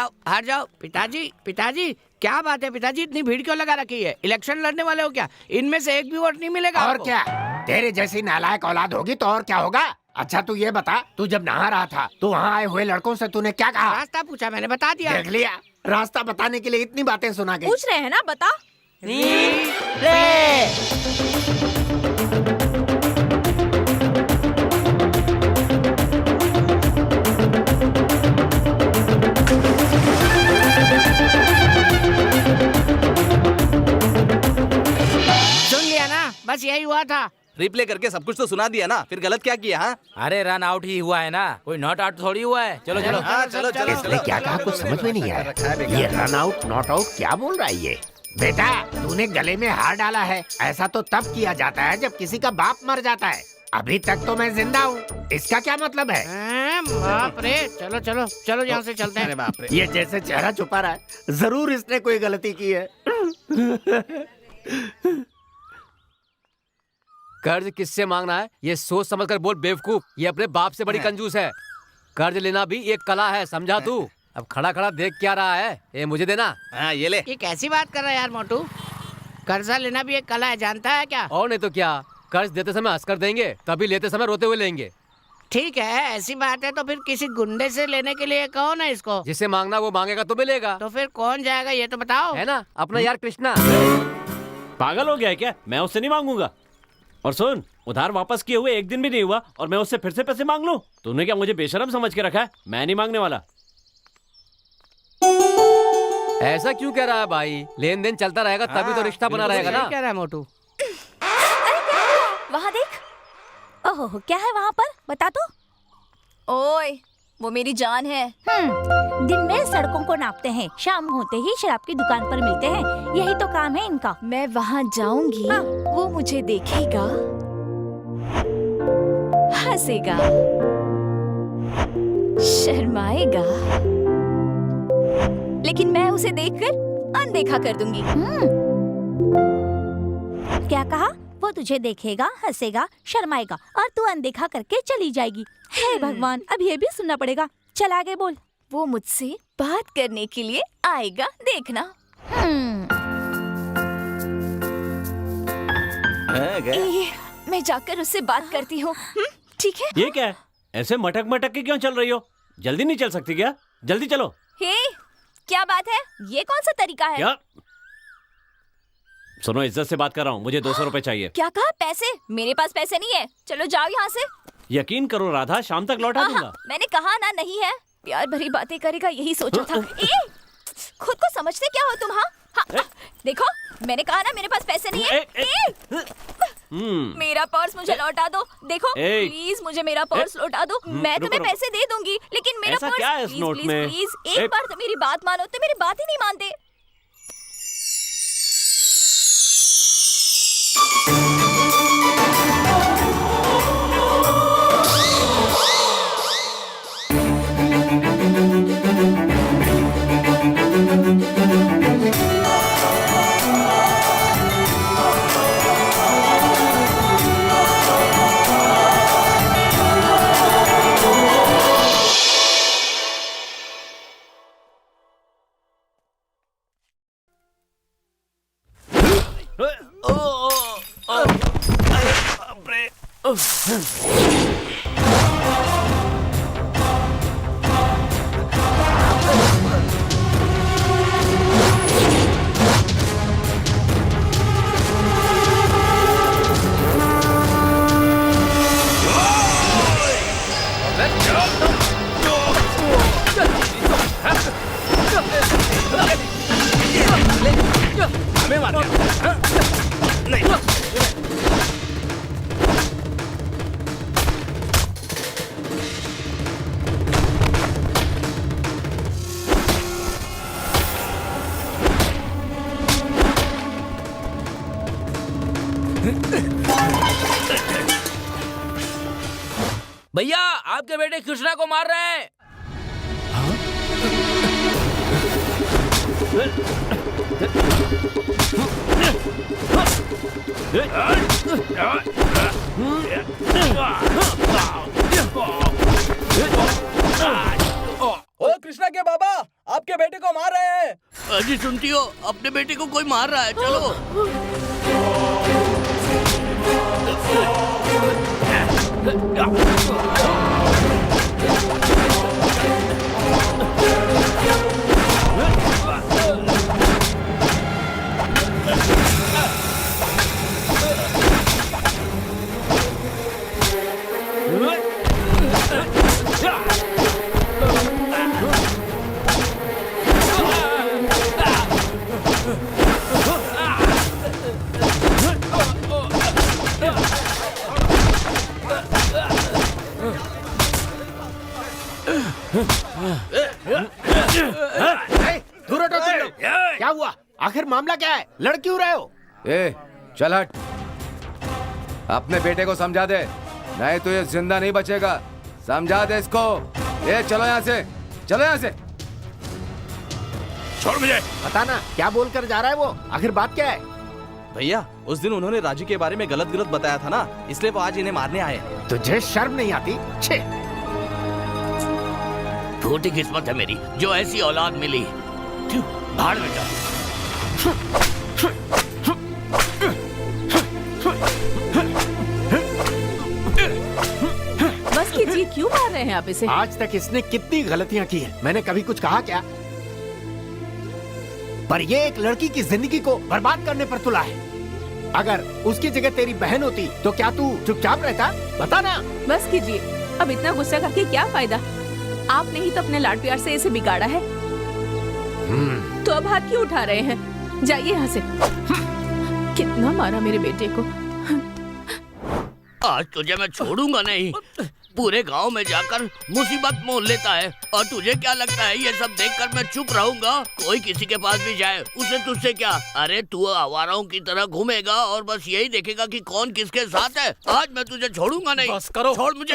जाओ। पिताजी क्या बात है पिताजी? इतनी भीड़ क्यों लगा रखी है? इलेक्शन लड़ने वाले हो क्या? इनमें से एक भी वोट नहीं मिलेगा और आपको। क्या, तेरे जैसी नालायक औलाद होगी तो और क्या होगा? अच्छा तू ये बता, तू जब नहा रहा था तो वहाँ आए हुए लड़कों से तूने क्या कहा? रास्ता पूछा, मैंने बता दिया। देख लिया, रास्ता बताने के लिए इतनी बातें सुना गई। पूछ रहे हैं ना, बता। सुन लिया ना, बस यही हुआ था। रिप्ले करके सब कुछ तो सुना दिया ना, फिर गलत क्या किया? हाँ अरे रन आउट ही हुआ है ना, कोई नॉट आउट थोड़ी हुआ है। चलो चलो। हाँ चलो चलो। इसने क्या कहा कुछ समझ में नहीं आया। ये रन आउट नॉट आउट क्या बोल रहा है ये? बेटा तूने गले में हार डाला है। ऐसा तो तब किया जाता है जब किसी का बाप मर जाता है। अभी तक तो मैं जिंदा हूँ, इसका क्या मतलब है? बाप रे, चलो यहाँ से चलते हैं। बाप रे, ये जैसे चेहरा छुपा रहा है, जरूर इसने कोई गलती की है। कर्ज किससे मांगना है ये सोच समझ कर बोल बेवकूफ। ये अपने बाप से बड़ी कंजूस है। कर्ज लेना भी एक कला है, समझा तू? अब खड़ा खड़ा देख क्या रहा है? ये मुझे देना। हाँ ये ले। ये कैसी बात कर रहा है यार मोटू? कर्जा लेना भी एक कला है, जानता है क्या? और नहीं तो क्या, कर्ज देते समय हंसकर देंगे, तभी लेते समय रोते हुए लेंगे। ठीक है, ऐसी बात है तो फिर किसी गुंडे से लेने के लिए कहो ना इसको। जिसे मांगना वो मांगेगा तो मिलेगा। तो फिर कौन जाएगा ये तो बताओ। है ना अपना यार कृष्णा। पागल हो गया है क्या? मैं उससे नहीं मांगूंगा। और सुन, उधार वापस किए हुए 1 दिन भी नहीं हुआ और मैं उससे फिर से पैसे मांग लूं? तूने क्या मुझे बेशरम समझ के रखा है? मैं नहीं मांगने वाला। ऐसा क्यों कह रहा है भाई? लेन देन चलता रहेगा तभी तो रिश्ता बना रहेगा ना। क्या रहा है मोटू? वहाँ देख। ओह, क्या है वहाँ पर? बता तो। ओए, वो मेरी जान है। दिन में सड़कों को नापते हैं, शाम होते ही शराब की दुकान पर मिलते हैं। यही तो काम है इनका। मैं वहाँ जाऊंगी, वो मुझे देखेगा हंसेगा, शर्माएगा, लेकिन मैं उसे देखकर अनदेखा कर दूंगी। क्या कहा? वो तुझे देखेगा, हंसेगा, शर्माएगा और तू अनदेखा करके चली जाएगी। हे भगवान, अब ये भी सुनना पड़ेगा। चल आगे बोल। वो मुझसे बात करने के लिए आएगा, देखना। मैं जाकर उससे बात करती हूँ, ठीक है? ये क्या है? ऐसे मटक मटक के क्यों चल रही हो? जल्दी नहीं चल सकती क्या? जल्दी चलो। हे, क्या बात है? ये कौन सा तरीका है? क्या? सुनो, इज्जत से बात कर रहा हूँ, मुझे 200 रुपए चाहिए। क्या कहा? पैसे? मेरे पास पैसे नहीं है। चलो जाओ यहाँ से। यकीन करो राधा, शाम तक लौटा दूंगा। मैंने कहा ना, नहीं है। प्यार भरी बातें करेगा, यही सोचा था। खुद को समझते क्या हो तुम? हाँ, देखो, मैंने कहा ना मेरे पास पैसे नहीं है। मेरा पर्स मुझे लौटा दो। देखो प्लीज, मुझे मेरा पर्स लौटा दो। मैं तुम्हें पैसे दे दूंगी, लेकिन मेरा पर्स क्या है इस नोट में? प्लीज एक बार तो मेरी बात मानो। तो मेरी बात ही नहीं मानते। भैया, आपके बेटे कृष्णा को मार रहे हैं। ओ कृष्णा के बाबा, आपके बेटे को मार रहे हैं। अजी सुनती हो, अपने बेटे को कोई मार रहा है। चलो। दूर हटो तुम लोग। क्या हुआ? आखिर मामला क्या है? लड़ क्यों रहे हो? ए, चल हट। अपने बेटे को समझा दे, नहीं तो ये जिंदा नहीं बचेगा। समझा दे इसको। ए, चलो यहाँ से, चलो यहाँ से। छोड़ मुझे। बताना क्या बोल कर जा रहा है वो? आखिर बात क्या है? भैया, उस दिन उन्होंने राजू के बारे में गलत बताया था ना, इसलिए वो आज इन्हें मारने आए। तुझे शर्म नहीं आती? छे। छोटी किस्मत है मेरी जो ऐसी औलाद मिली। भाड़ में जाओ। बस कीजिए, क्यों मार रहे हैं आप इसे? आज तक इसने कितनी गलतियां की हैं। मैंने कभी कुछ कहा क्या? पर ये एक लड़की की जिंदगी को बर्बाद करने पर तुला है। अगर उसकी जगह तेरी बहन होती तो क्या तू चुपचाप रहता? बता ना। बस कीजिए, अब इतना गुस्सा करके क्या फायदा? आपने ही तो अपने लाड प्यार से इसे बिगाड़ा है। तो अब हाथ क्यों उठा रहे हैं? जाइए यहाँ से। कितना मारा मेरे बेटे को। आज तुझे मैं छोड़ूंगा नहीं। पूरे गांव में जाकर मुसीबत मोल लेता है। और तुझे क्या लगता है ये सब देखकर मैं चुप रहूंगा? कोई किसी के पास भी जाए उसे तुझसे क्या? अरे तू आवाराओं की तरह घूमेगा और बस यही देखेगा कि कौन किसके साथ है। आज मैं तुझे छोड़ूंगा नहीं। बस करो। छोड़ मुझे।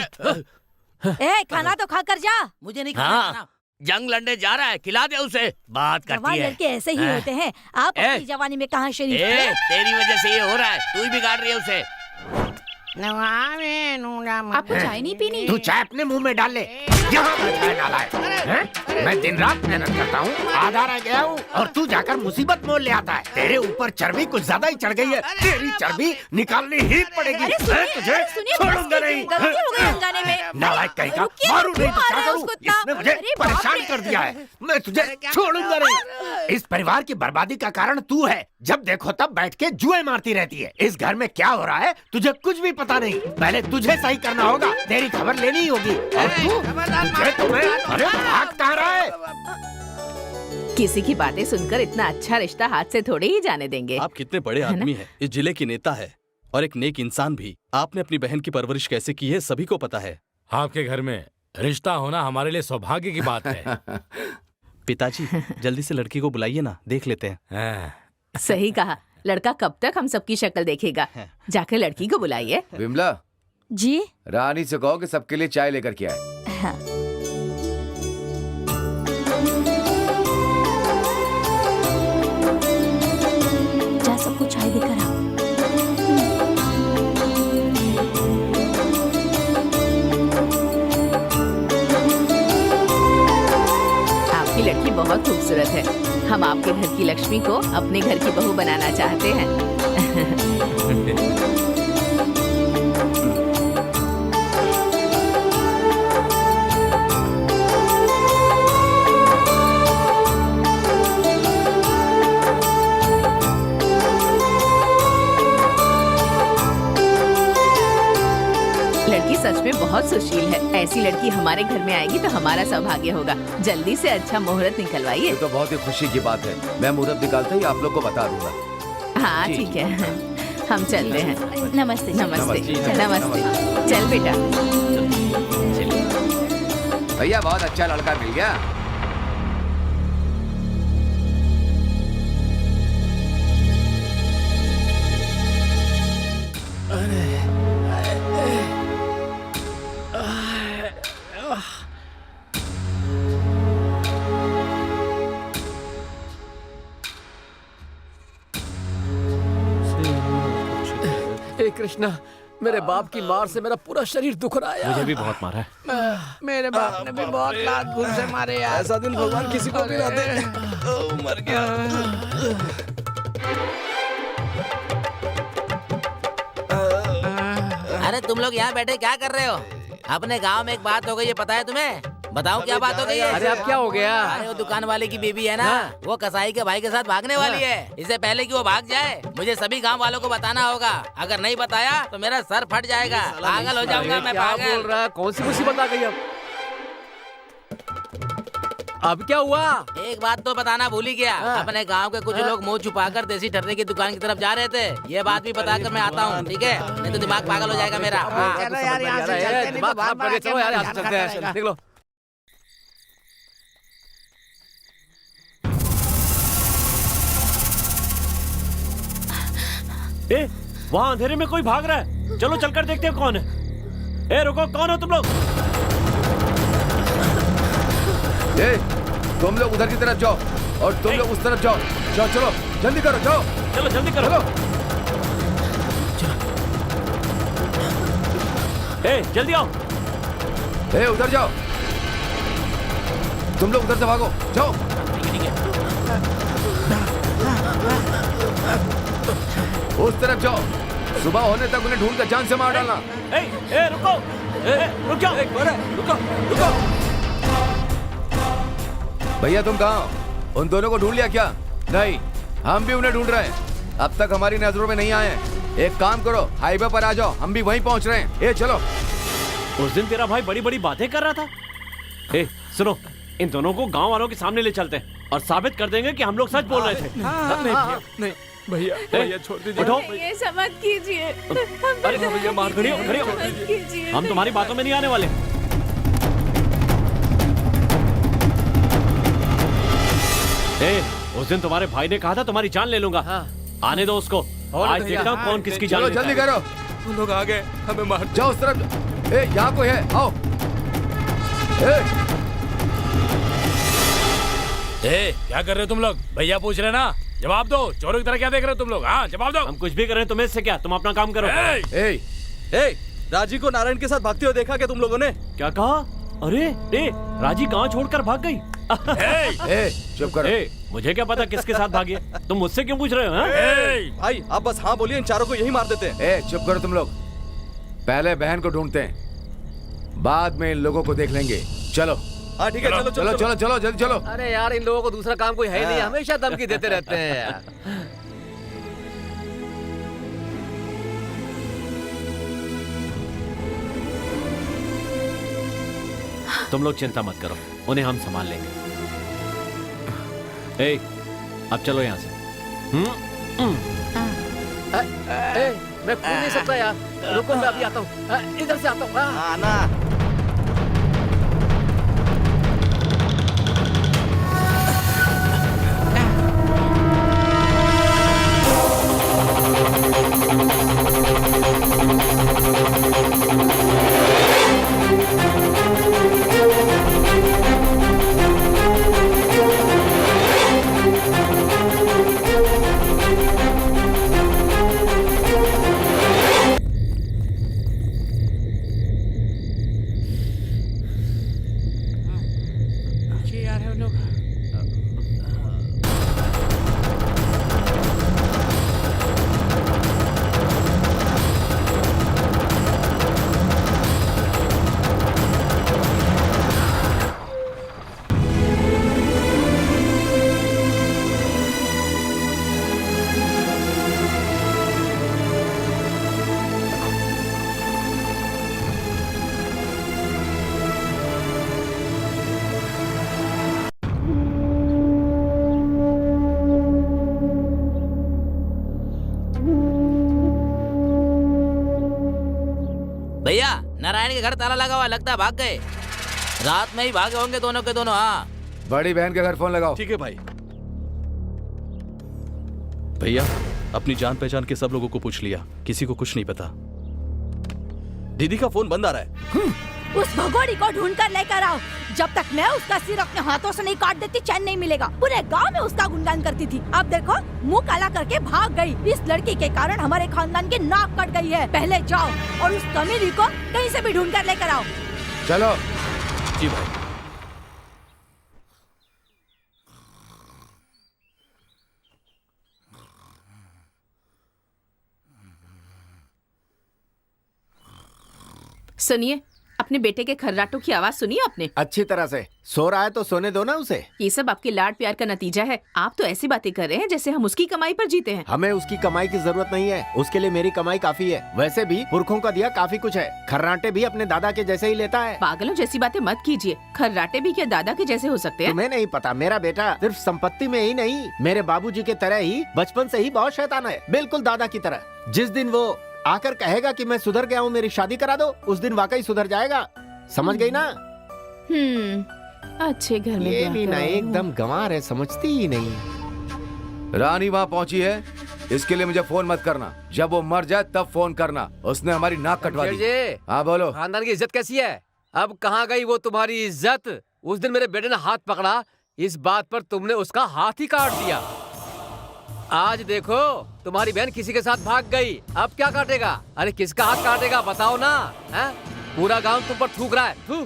ए, खाना तो खा कर जा। मुझे नहीं हाँ, खाना। जंग लड़ने जा रहा है, खिला दे उसे। बात जवान करती है। लड़के ऐसे ही होते हैं। आप अपनी जवानी में कहाँ शरीफ थे? तेरी वजह से ये हो रहा है, तू ही बिगाड़ रही है उसे। आपको चाय नहीं पीनी? तू चाय अपने मुंह में डाल ले। यहाँ पर चाय डाला है? मैं दिन रात मेहनत करता हूँ, आधा रह गया हूँ और तू जाकर मुसीबत मोल ले आता है। तेरे ऊपर चर्बी कुछ ज्यादा ही चढ़ गई है। तेरी चर्बी निकालनी ही पड़ेगी। मैं तुझे छोड़ूंगा नहीं। नालायक कहीं का, मारू नहीं तो क्या करूँ? इसने मुझे परेशान कर दिया है। मैं तुझे छोड़ूंगा नहीं। इस परिवार की बर्बादी का कारण तू है। जब देखो तब बैठ के जुए मारती रहती है। इस घर में क्या हो रहा है तुझे कुछ भी पता नहीं। पहले तुझे सही करना होगा, तेरी खबर लेनी होगी। और तू अरे भाग कहाँ रहा है? किसी की बातें सुनकर इतना अच्छा रिश्ता हाथ से थोड़े ही जाने देंगे। आप कितने बड़े आदमी हैं, इस जिले की नेता है और एक नेक इंसान भी। आपने अपनी बहन की परवरिश कैसे की है सभी को पता है। आपके घर में रिश्ता होना हमारे लिए सौभाग्य की बात है। पिताजी जल्दी से लड़की को बुलाइए ना, देख लेते हैं। सही कहा। लड़का कब तक हम सबकी शक्ल देखेगा? जाकर लड़की को बुलाइए। विमला जी रानी से कहो कि सबके लिए चाय लेकर के आए। हाँ। जा सबको चाय देकर आओ। आपकी लड़की बहुत खूबसूरत है। हम आपके घर की लक्ष्मी को अपने घर की बहू बनाना चाहते हैं। लड़की सच में बहुत सुशील है। ऐसी लड़की हमारे घर में आएगी तो हमारा सौभाग्य होगा। जल्दी से अच्छा मुहूर्त निकलवाइए। ये तो बहुत ही खुशी की बात है। मैं मुहूर्त निकालते ही आप लोग को बता दूंगा। हाँ ठीक है, हम चलते हैं। नमस्ते नमस्ते नमस्ते। चल बेटा। भैया बहुत अच्छा लड़का मिल गया। हे कृष्णा, मेरे बाप की मार से मेरा पूरा शरीर दुख रहा है। मुझे भी बहुत मारा है। मेरे बाप ने भी बहुत लात घूर से मारे यार। ऐसा दिन भगवान किसी को भी ना दे। मर गया। अरे तुम लोग यहाँ बैठे क्या कर रहे हो? अपने गांव में एक बात हो गई है, पता है तुम्हें? बताओ क्या बात हो गई है? अरे अब क्या हो गया? अरे वो दुकान वाले की बेबी है ना, वो कसाई के भाई के साथ भागने वाली है। इससे पहले कि वो भाग जाए मुझे सभी गांव वालों को बताना होगा। अगर नहीं बताया तो मेरा सर फट जाएगा, पागल हो जाऊंगा मैं। क्या पागल बोल रहा है? कौन सी मुसीबत आ गई अब क्या हुआ? एक बात तो बताना भूल ही गया। अपने गांव के कुछ लोग मुंह छुपाकर देसी ठर्रे की दुकान की तरफ जा रहे थे। ये बात भी बताकर मैं आता हूँ, ठीक है? नहीं तो दिमाग पागल हो जाएगा मेरा। चलो यार यहाँ से चलते, नहीं तो बार बार चलो यार, यहाँ से चलते हैं। देख लो। ए, वहाँ अंधेरे में कोई भाग रहा है। चलो चलकर देखते हैं कौन है। ए रुको, कौन हो तुम लोग? ए, तुम लोग उधर की तरफ जाओ और तुम लोग उस तरफ जाओ। जाओ चलो जल्दी करो, जाओ चलो जल्दी करो। ए जल्दी आओ। ए उधर जाओ, तुम लोग उधर से भागो, जाओ। उस तरफ जाओ, सुबह होने तक उन्हें ढूंढ कर जान से मार डालना। ए रुको, रुक जाओ, रुको रुको। भैया तुम कहाँ हो? उन दोनों को ढूंढ लिया क्या? नहीं, हम भी उन्हें ढूंढ रहे हैं। अब तक हमारी नजरों में नहीं आए हैं। एक काम करो, हाईवे पर आ जाओ, हम भी वहीं पहुंच रहे हैं। ए चलो। उस दिन तेरा भाई बड़ी बड़ी बातें कर रहा था। ए सुनो, इन दोनों को गांव वालों के सामने ले चलते हैं और साबित कर देंगे कि हम लोग सच बोल रहे थे। नहीं, भैया भैया छोड़ दीजिए। उठो। ये सब मत कीजिए। अरे भैया मार खड़ी हो, खड़ी हो। मत कीजिए। हम तुम्हारी बातों में नहीं आने वाले। उस दिन तुम्हारे भाई ने कहा था तुम्हारी जान ले लूंगा। हाँ। आने दो उसको। आज देखता हूँ कौन किसकी जान लेता है। जल्दी करो। वो लोग आ गए, हमें मार। जाओ उस तरफ। यहाँ कोई है, आओ। क्या कर रहे हो तुम लोग? भैया पूछ रहे ना, जवाब दो। चोरों की तरह क्या देख रहे हो तुम लोग? हाँ जवाब दो। हम कुछ भी कर रहे हैं, तुम्हें इससे क्या? तुम अपना काम करो। राजी को नारायण के साथ भागते हुए देखा क्या तुम लोगों ने? क्या कहा? अरे राजी कहाँ छोड़कर भाग गई? चुप करो। मुझे क्या पता किसके साथ भागी है? तुम मुझसे क्यों पूछ रहे हो? भाई आप बस हाँ बोलिए, इन चारों को यही मार देते हैं। चुप करो तुम लोग। पहले बहन को ढूंढते हैं, बाद में इन लोगों को देख लेंगे। चलो। हाँ ठीक है, चलो चलो चलो चलो जल्दी चलो। अरे यार इन लोगों को दूसरा काम कोई है ही नहीं, हमेशा धमकी देते रहते हैं यार। तुम लोग चिंता मत करो, उन्हें हम संभाल लेंगे। अब चलो यहाँ से। मैं कूद नहीं सकता यार, रुको मैं अभी आता हूँ। इधर से आता हूँ। आना। भैया नारायण के घर ताला लगा हुआ, लगता है भाग गए। रात में ही भागे होंगे दोनों के दोनों। हाँ बड़ी बहन के घर फोन लगाओ। ठीक है भाई। भैया अपनी जान पहचान के सब लोगों को पूछ लिया, किसी को कुछ नहीं पता। दीदी का फोन बंद आ रहा है। उस भगोड़ी को ढूंढ कर लेकर आओ। जब तक मैं उसका सिर अपने हाथों से नहीं काट देती चैन नहीं मिलेगा। पूरे गांव में उसका गुणगान करती थी, अब देखो मुंह काला करके भाग गई। इस लड़की के कारण हमारे खानदान की नाक कट गई है। पहले जाओ और उस कमीनी को कहीं से भी ढूंढ कर लेकर आओ। चलो। जी भाई। सुनिए, अपने बेटे के खर्राटों की आवाज सुनिए आपने? अच्छी तरह से। सो रहा है तो सोने दो ना उसे। ये सब आपके लाड प्यार का नतीजा है। आप तो ऐसी बातें कर रहे हैं जैसे हम उसकी कमाई पर जीते हैं। हमें उसकी कमाई की जरूरत नहीं है, उसके लिए मेरी कमाई काफी है। वैसे भी पुरखों का दिया काफी कुछ है। खर्राटे भी अपने दादा के जैसे ही लेता है। पागलों जैसी बातें मत कीजिए। खर्राटे भी क्या दादा के जैसे हो सकते हैं? तुम्हें नहीं पता, मेरा बेटा सिर्फ संपत्ति में ही नहीं, मेरे बाबूजी के तरह ही बचपन से ही बहुत शैतान है, बिल्कुल दादा की तरह। जिस दिन वो आकर कहेगा कि मैं सुधर गया हूँ, मेरी शादी करा दो, उस दिन वाकई सुधर जाएगा। समझ गई ना? अच्छे घर में ये भी ना एकदम गंवार है, समझती ही नहीं। रानी वहाँ पहुँची है, इसके लिए मुझे फोन मत करना। जब वो मर जाए तब फोन करना। उसने हमारी नाक कटवा दी। हाँ बोलो। खानदान की इज्जत कैसी है? अब कहाँ गई वो तुम्हारी इज्जत? उस दिन मेरे बेटे ने हाथ पकड़ा, इस बात पर तुमने उसका हाथ ही काट दिया। आज देखो तुम्हारी बहन किसी के साथ भाग गई, अब क्या काटेगा? अरे किसका हाथ काटेगा बताओ ना? है? पूरा गांव तुम पर थूक रहा है। थू।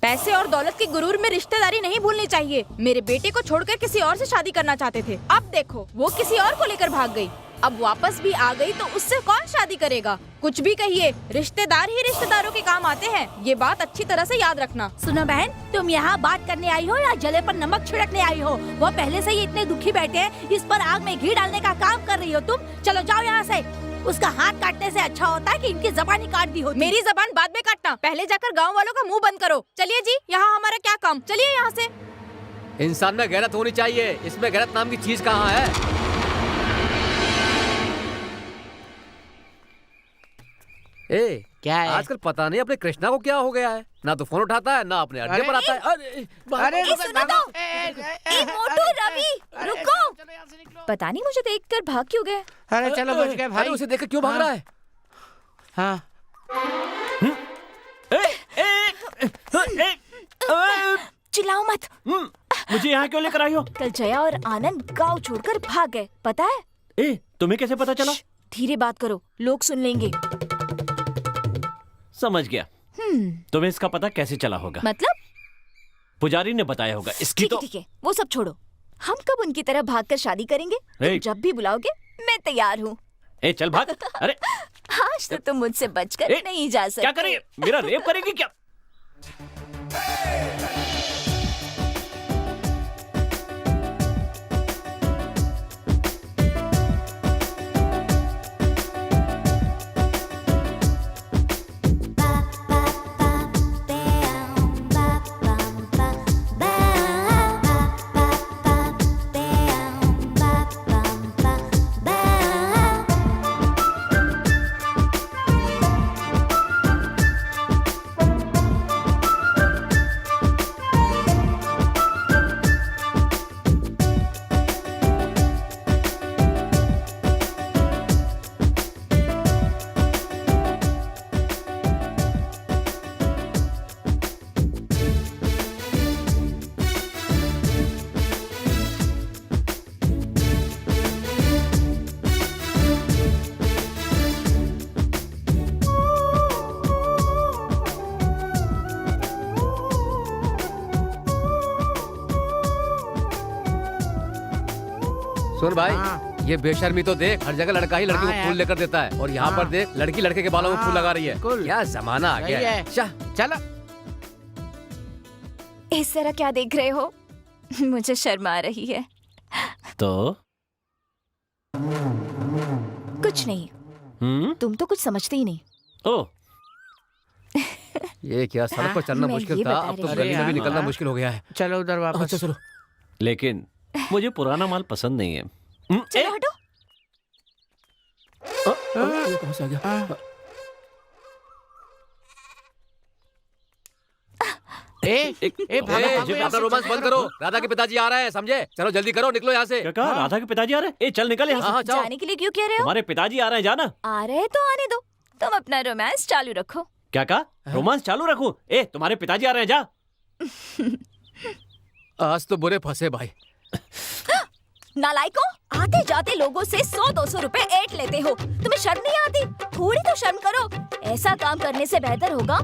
पैसे और दौलत की गुरूर में रिश्तेदारी नहीं भूलनी चाहिए। मेरे बेटे को छोड़कर किसी और से शादी करना चाहते थे, अब देखो वो किसी और को लेकर भाग गई। अब वापस भी आ गई तो उससे कौन शादी करेगा? कुछ भी कहिए, रिश्तेदार ही रिश्तेदारों के काम आते हैं, ये बात अच्छी तरह से याद रखना। सुनो बहन, तुम यहाँ बात करने आई हो या जले पर नमक छिड़कने आई हो? वो पहले से ही इतने दुखी बैठे हैं, इस पर आग में घी डालने का काम कर रही हो तुम। चलो जाओ यहाँ से। उसका हाथ काटने से अच्छा होता है कि इनकी जबान ही काट दी होती। मेरी जबान बाद में काटना, पहले जाकर गाँव वालों का मुँह बंद करो। चलिए जी, यहाँ हमारा क्या काम, चलिए यहाँ से। इंसान में गैरत होनी चाहिए, इसमें गैरत नाम की चीज कहाँ है? ए, क्या है? आजकल पता नहीं अपने कृष्णा को क्या हो गया है, ना तो फोन उठाता है ना अपने अड्डे पर आता है। अरे सुनो तो। मोटू, रवि, रुको। पता नहीं मुझे देखकर भाग क्यों गए। अरे चलो बच गए भाई। अरे उसे देखकर क्यों भाग रहा है? हाँ चिल्लाओ मत। मुझे यहाँ क्यों लेकर आई हो? कल जया और आनंद गांव छोड़कर भाग गए, पता है? ए, तुम्हें कैसे पता चला? धीरे बात करो, लोग सुन लेंगे। समझ गया। तुम्हें इसका पता कैसे चला होगा? मतलब? पुजारी ने बताया होगा। इसकी तो ठीक है, वो सब छोड़ो। हम कब उनकी तरह भागकर शादी करेंगे? तुम जब भी बुलाओगे मैं तैयार हूँ। ए, चल भाग। अरे आज तो तुम मुझसे बचकर नहीं जा सकते। क्या करेगी? मेरा रेप करेगी क्या? सुन भाई, ये बेशर्मी तो देख, हर जगह लड़का ही लड़की को फूल लेकर देता है और यहाँ पर देख लड़की लड़के के बालों में फूल लगा रही है। क्या जमाना आ गया है। चलो। इस तरह क्या देख रहे हो? मुझे शर्म आ रही है। तो कुछ नहीं। तुम तो कुछ समझते ही नहीं। ओ, ये क्या, सड़क पर चलना मैं मुश्किल ये था, बता अब तो रही गली में भी हूँ। निकलना मुश्किल हो गया है। चलो उधर वापस। अच्छा चलो। लेकिन मुझे पुराना माल पसंद नहीं है। चलो हटो। ये कहाँ से आ गया? अपना रोमांस बंद करो, राधा के पिताजी आ रहे हैं, समझे? चलो जल्दी करो, निकलो यहाँ से। क्या कहा? राधा के पिताजी आ रहे हैं? ए, चल निकल यहाँ से। जाने के लिए क्यों कह रहे हो? तुम्हारे पिताजी आ रहे हैं, जाना। आ रहे हैं तो आने दो, तुम अपना रोमांस चालू रखो। क्या कहा? रोमांस चालू रखूं? ए, तुम्हारे पिताजी आ रहे हैं, जा। आज तो बुरे फंसे भाई। नालायकों, आते जाते लोगों से 100-200 रुपए ऐंठ लेते हो। तुम्हें शर्म नहीं आती? थोड़ी तो शर्म करो। ऐसा काम करने से बेहतर होगा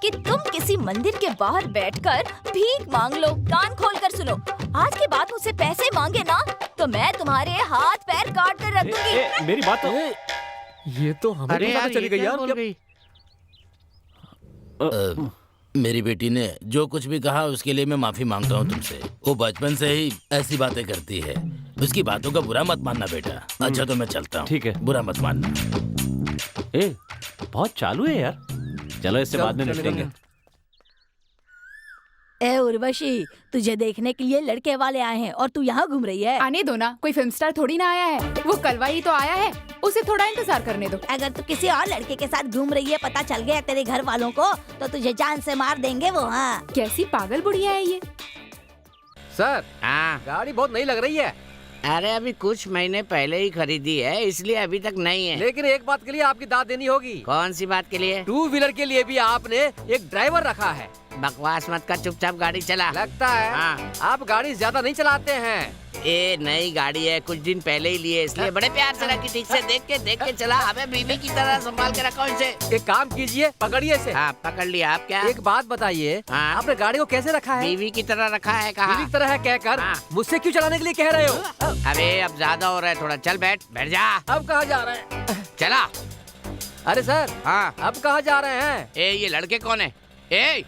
कि तुम किसी मंदिर के बाहर बैठकर भीख मांग लो। कान खोल कर सुनो, आज के बाद मुझसे पैसे मांगे ना तो मैं तुम्हारे हाथ पैर काट कर रख दूंगी। मेरी बात तो। ये तो हमें पता चली गई यार। मेरी बेटी ने जो कुछ भी कहा उसके लिए मैं माफी मांगता हूँ तुमसे। वो बचपन से ही ऐसी बातें करती है, उसकी बातों का बुरा मत मानना बेटा। अच्छा तो मैं चलता हूँ। ठीक है, बुरा मत मानना। ए, बहुत चालू है यार। चलो इससे बाद में निपटेंगे। ए उर्वशी, तुझे देखने के लिए लड़के वाले आए हैं और तू यहाँ घूम रही है। आने दो ना, कोई फिल्म स्टार थोड़ी ना आया है। वो कलवा ही तो आया है, उसे थोड़ा इंतजार करने दो। अगर तू किसी और लड़के के साथ घूम रही है, पता चल गया तेरे घर वालों को, तो तुझे जान से मार देंगे वो। हाँ, कैसी पागल बुढ़िया है ये। सर, हाँ, गाड़ी बहुत नई लग रही है। अरे अभी कुछ महीने पहले ही खरीदी है, इसलिए अभी तक नहीं है। लेकिन एक बात के लिए आपकी दाद देनी होगी। कौन सी बात के लिए? 2 व्हीलर के लिए भी आपने एक ड्राइवर रखा है। बकवास मत कर, चुपचाप गाड़ी चला। लगता है हाँ। आप गाड़ी ज्यादा नहीं चलाते हैं। ए, नई गाड़ी है, कुछ दिन पहले ही लिए, इसलिए बड़े प्यार से रखी, ठीक से देख के चला। हमें बीवी की तरह संभाल के रखो इसे। एक काम कीजिए, पकड़िए इसे। हाँ, पकड़ लिया। आप क्या? एक बात बताइए, हाँ? आपने गाड़ी को कैसे रखा है? बीवी की तरह रखा है। कहा बीवी की तरह है कहकर हाँ। मुझसे क्यों चलाने के लिए कह रहे हो? अरे अब ज्यादा हो रहा है थोड़ा, चल बैठ जा। अब कहाँ जा रहे हैं? चला। अरे सर, हाँ, अब कहाँ जा रहे हैं? ए, ये लड़के कौन है? ए,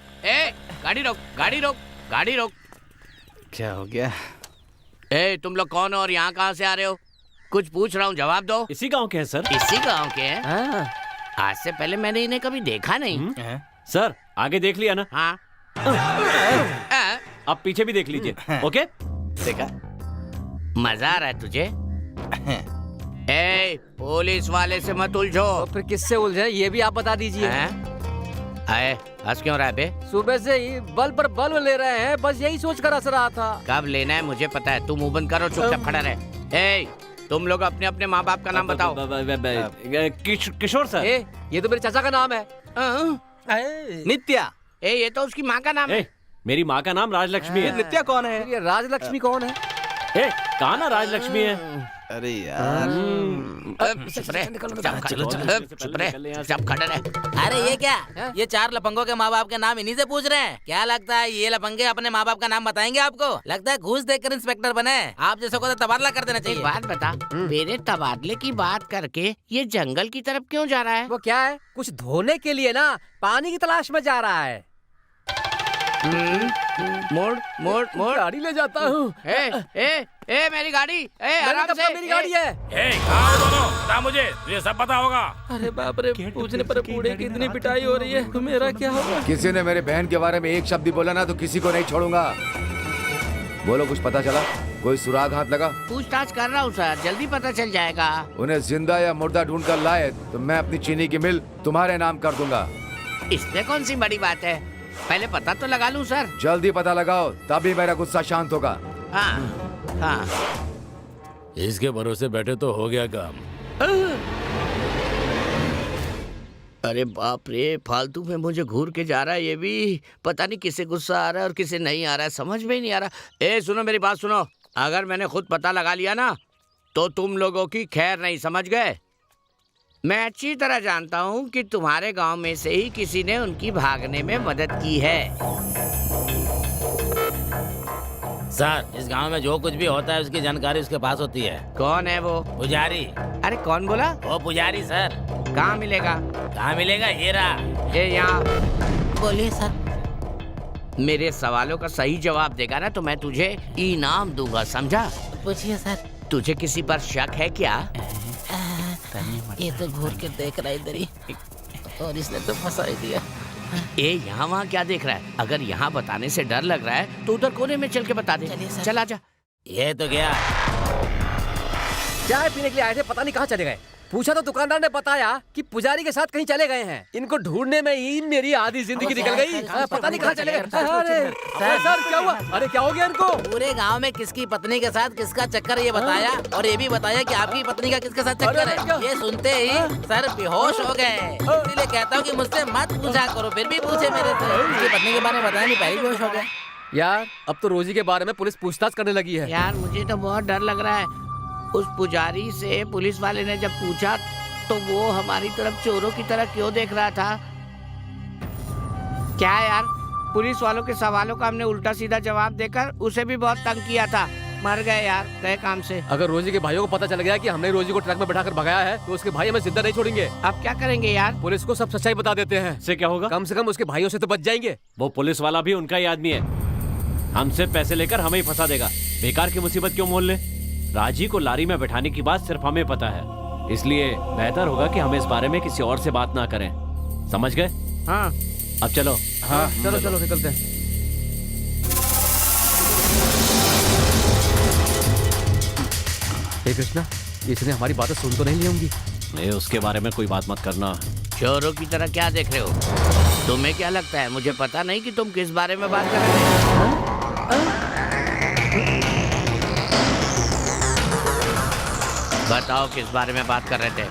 गाड़ी रोक, गाड़ी रोक, गाड़ी रोक। क्या हो गया? ए, तुम लोग कौन हो और यहाँ कहाँ से आ रहे हो? कुछ पूछ रहा हूँ, जवाब दो। इसी गांव के हैं सर। इसी गांव के हैं? हाँ। आज से पहले मैंने इन्हें कभी देखा नहीं। सर, आगे देख लिया ना? हाँ। आप पीछे भी देख लीजिए। ओके? देखा, मजा आ रहा है तुझे? ए, पुलिस वाले से मत उलझो। तो फिर किससे उलझे ये भी आप बता दीजिए। आए, हंस क्यों रहा है बे? सुबह से ही बल्ब पर बल्ब ले रहे हैं, बस यही सोच कर हंस रहा था। कब लेना है मुझे पता है, तुम मुंह बंद करो, चुपचाप खड़ा रहे। ए, तुम लोग अपने अपने माँ बाप का नाम बताओ। किशोर सर। ये तो मेरे चाचा का नाम है, नित्या। ये तो उसकी माँ का नाम है। मेरी माँ का नाम राजलक्ष्मी है। नित्या कौन है? ये राजलक्ष्मी कौन है? कहा ना राजलक्ष्मी है। अरे यार, अरे ये क्या, ये 4 लफंगों के माँ बाप के नाम इन्हीं से पूछ रहे हैं? क्या लगता है ये लफंगे अपने माँ बाप का नाम बताएंगे आपको? लगता है घूस देकर इंस्पेक्टर बने। आप जैसे को तो तबादला कर देना चाहिए। एक बात बता, मेरे तबादले की बात करके ये जंगल की तरफ क्यों जा रहा है? वो क्या है, कुछ धोने के लिए ना, पानी की तलाश में जा रहा है। मोड़ मोड़ मोड़, गाड़ी ले जाता हूँ। ए, मेरी गाड़ी, आराम से। मेरी गाड़ी है। कहाँ हो दोनों? बता मुझे, तुझे सब पता होगा। अरे बाप रे, पूछने पर बूढ़े की इतनी पिटाई हो रही है, तो मेरा क्या होगा? किसी ने मेरे बहन के बारे में एक शब्द भी बोला ना तो किसी को नहीं छोड़ूंगा। बोलो, कुछ पता चला? कोई सुराग हाथ लगा? पूछताछ कर रहा हूँ सर, जल्दी पता चल जाएगा। उन्हें जिंदा या मुर्दा ढूंढ कर लाए तो मैं अपनी चीनी की मिल तुम्हारे नाम कर दूंगा। इसमें कौन सी बड़ी बात है, पहले पता तो लगा लूं सर। जल्दी पता लगाओ, तभी मेरा गुस्सा शांत होगा। हाँ। इसके भरोसे बैठे तो हो गया काम। अरे बाप रे, फालतू में मुझे घूर के जा रहा है ये भी। पता नहीं किसे गुस्सा आ रहा है और किसे नहीं आ रहा है, समझ में ही नहीं आ रहा। ए सुनो, मेरी बात सुनो, अगर मैंने खुद पता लगा लिया ना तो तुम लोगों की खैर नहीं, समझ गए? मैं अच्छी तरह जानता हूँ कि तुम्हारे गांव में से ही किसी ने उनकी भागने में मदद की है। सर, इस गांव में जो कुछ भी होता है उसकी जानकारी उसके पास होती है। कौन है वो? पुजारी। अरे कौन बोला? वो पुजारी सर। कहाँ मिलेगा? कहाँ मिलेगा? ये रहा। यहाँ। बोलिए सर। मेरे सवालों का सही जवाब देगा ना तो मैं तुझे इनाम दूंगा, समझा? पूछिए सर। तुझे किसी पर शक है क्या? ये तो घूर के देख रहा है इधर ही, और इसने तो फंसा ही दिया। यहाँ वहाँ क्या देख रहा है? अगर यहाँ बताने से डर लग रहा है तो उधर कोने में चल के बता दे। चला जा। ये तो गया। चाय पीने के लिए आए थे, पता नहीं कहाँ चले गए। पूछा तो दुकानदार ने बताया कि पुजारी के साथ कहीं चले गए हैं। इनको ढूंढने में ही मेरी आधी जिंदगी निकल गई। पता नहीं कहाँ चले गए। अरे सर, क्या हुआ? अरे क्या हो गया इनको? पूरे गांव में किसकी पत्नी के साथ किसका चक्कर ये बताया, और ये भी बताया कि आपकी पत्नी का किसके साथ चक्कर है। ये सुनते ही सर बेहोश हो गए। इसीलिए कहता हूँ कि मुझसे मत पूछा करो, फिर भी पूछे मेरे से। उसकी पत्नी के बारे में बताया नहीं, पहले बेहोश हो गए। यार, अब तो रोजी के बारे में पुलिस पूछताछ करने लगी है। यार मुझे तो बहुत डर लग रहा है। उस पुजारी से पुलिस वाले ने जब पूछा तो वो हमारी तरफ चोरों की तरह क्यों देख रहा था? क्या यार, पुलिस वालों के सवालों का हमने उल्टा सीधा जवाब देकर उसे भी बहुत तंग किया था। मर गए यार, गए काम से। अगर रोजी के भाइयों को पता चल गया कि हमने रोजी को ट्रक में बैठाकर भगाया है तो उसके भाई हमें जिंदा नहीं छोड़ेंगे। अब क्या करेंगे यार? पुलिस को सब सच्चाई बता देते हैं। इससे क्या होगा? कम से कम उसके भाइयों से तो बच जाएंगे। वो पुलिस वाला भी उनका ही आदमी है, हमसे पैसे लेकर हमें ही फंसा देगा। बेकार की मुसीबत क्यों मोल ले? राजी को लारी में बैठाने की बात सिर्फ हमें पता है, इसलिए बेहतर होगा कि हम इस बारे में किसी और से बात ना करें। समझ गए? हाँ। अब चलो। हाँ, चलो चलो निकलते हैं। हे कृष्णा, इसने हमारी बातें सुन तो नहीं ली होंगी? नहीं, उसके बारे में कोई बात मत करना। चोरों की तरह क्या देख रहे हो? तुम्हें क्या लगता है मुझे पता नहीं कि तुम किस बारे में बात कर रहे हो? बताओ किस बारे में बात कर रहे थे?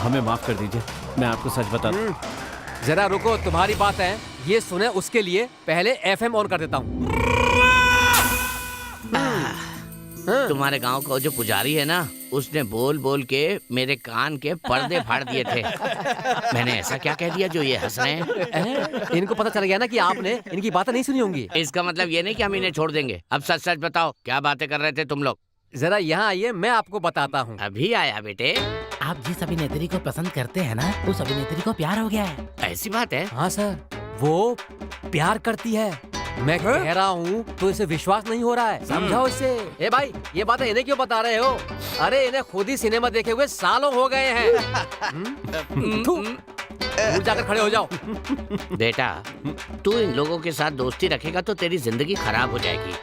हमें माफ कर दीजिए, मैं आपको सच बता दूं। जरा रुको, तुम्हारी बात है ये सुने, उसके लिए पहले FM ऑन कर देता हूँ। तुम्हारे गांव का जो पुजारी है ना, उसने बोल बोल के मेरे कान के पर्दे फाड़ दिए थे। मैंने ऐसा क्या कह दिया जो ये हंस रहे हैं? इनको पता चल गया ना कि आपने इनकी बातें नहीं सुनी होंगी। इसका मतलब ये नहीं कि हम इन्हें छोड़ देंगे। अब सच सच बताओ, क्या बातें कर रहे थे तुम लोग? जरा यहाँ आइए, मैं आपको बताता हूँ। अभी आया बेटे? आप जिस अभिनेत्री को पसंद करते हैं ना, उस अभिनेत्री को प्यार हो गया है। ऐसी बात है? हाँ सर, वो प्यार करती है। मैं कह रहा हूँ तो इसे विश्वास नहीं हो रहा है, समझाओ इसे। ए भाई, ये बातें इन्हें क्यों बता रहे हो? अरे इन्हें खुद ही सिनेमा देखे हुए सालों हो गए हैं। दूर जाकर खड़े हो जाओ। बेटा, तू इन लोगों के साथ दोस्ती रखेगा तो तेरी जिंदगी खराब हो जाएगी।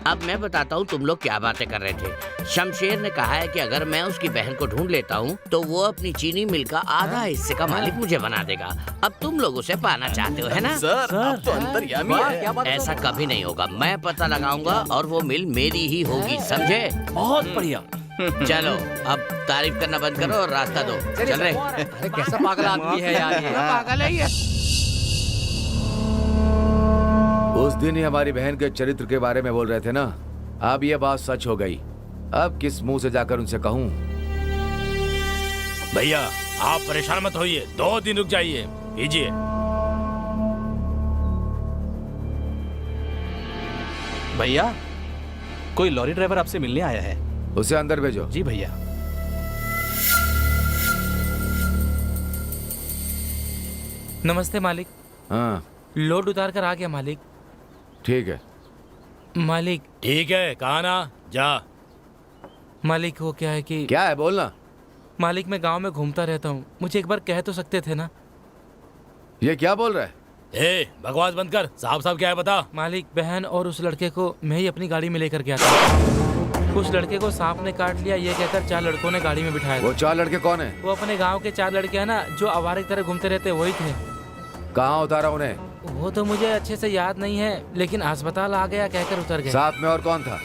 अब मैं बताता हूँ तुम लोग क्या बातें कर रहे थे। शमशेर ने कहा है कि अगर मैं उसकी बहन को ढूंढ लेता हूँ तो वो अपनी चीनी मिल का आधा हिस्से का मालिक मुझे बना देगा। अब तुम लोग उसे पाना चाहते हो, है ना? सर, आप तो अंतर्यामी हैं। ऐसा कभी नहीं होगा। मैं पता लगाऊंगा और वो मिल मेरी ही होगी, समझे? बहुत बढ़िया। चलो अब तारीफ करना बंद करो और रास्ता दो। चल रहे। अरे कैसा पागल आदमी है यार ये। पागल है ये। उस दिन ही हमारी बहन के चरित्र के बारे में बोल रहे थे ना, अब ये बात सच हो गई। अब किस मुंह से जाकर उनसे कहूं? भैया आप परेशान मत होइए, 2 दिन रुक जाइए, कीजिए। भैया, कोई लॉरी ड्राइवर आपसे मिलने आया है। उसे अंदर भेजो। जी भैया। नमस्ते मालिक। हाँ लोड उतार कर आ गया मालिक। ठीक है। मालिक ठीक है, कहा ना जा। मालिक वो क्या है कि क्या है बोलना। मालिक मैं गांव में घूमता रहता हूँ, मुझे एक बार कह तो सकते थे ना। ये क्या बोल रहा है? ए बकवास बंद कर, साहब साहब क्या है बता। मालिक बहन और उस लड़के को मैं ही अपनी गाड़ी में लेकर गया था। उस लड़के को सांप ने काट लिया ये कहकर 4 लड़कों ने गाड़ी में बिठाया। वो 4 लड़के कौन है? वो अपने गाँव के 4 लड़के हैं ना, जो आवारे की तरह घूमते रहते, वही थे। कहाँ उतारा उन्हें? वो तो मुझे अच्छे से याद नहीं है, लेकिन अस्पताल आ गया कहकर उतर गए। साथ में और कौन था?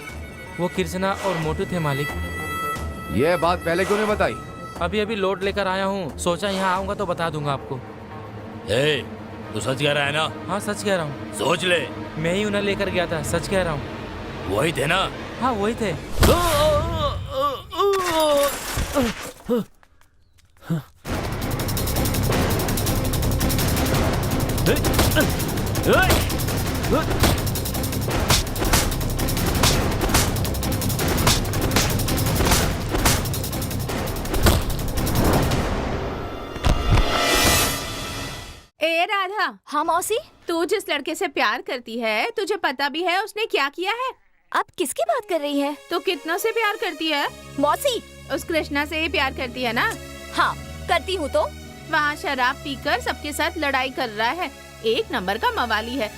वो कृष्णा और मोटू थे मालिक। ये बात पहले क्यों नहीं बताई? अभी अभी लोड लेकर आया हूँ, सोचा यहाँ आऊंगा तो बता दूंगा आपको। ए, तू सच कह रहा है ना? हाँ सच कह रहा हूँ। सोच ले। मैं ही उन्हें लेकर गया था, सच कह रहा हूँ। वही थे ना? हाँ वही थे। ए राधा। हाँ मौसी। तू जिस लड़के से प्यार करती है, तुझे पता भी है उसने क्या किया है? आप किसकी बात कर रही हैं? तो कितनों से प्यार करती है? मौसी उस कृष्णा से ही प्यार करती है ना? हाँ करती हूँ। तो वहाँ शराब पीकर सबके साथ लड़ाई कर रहा है, 1 नंबर का मवाली है।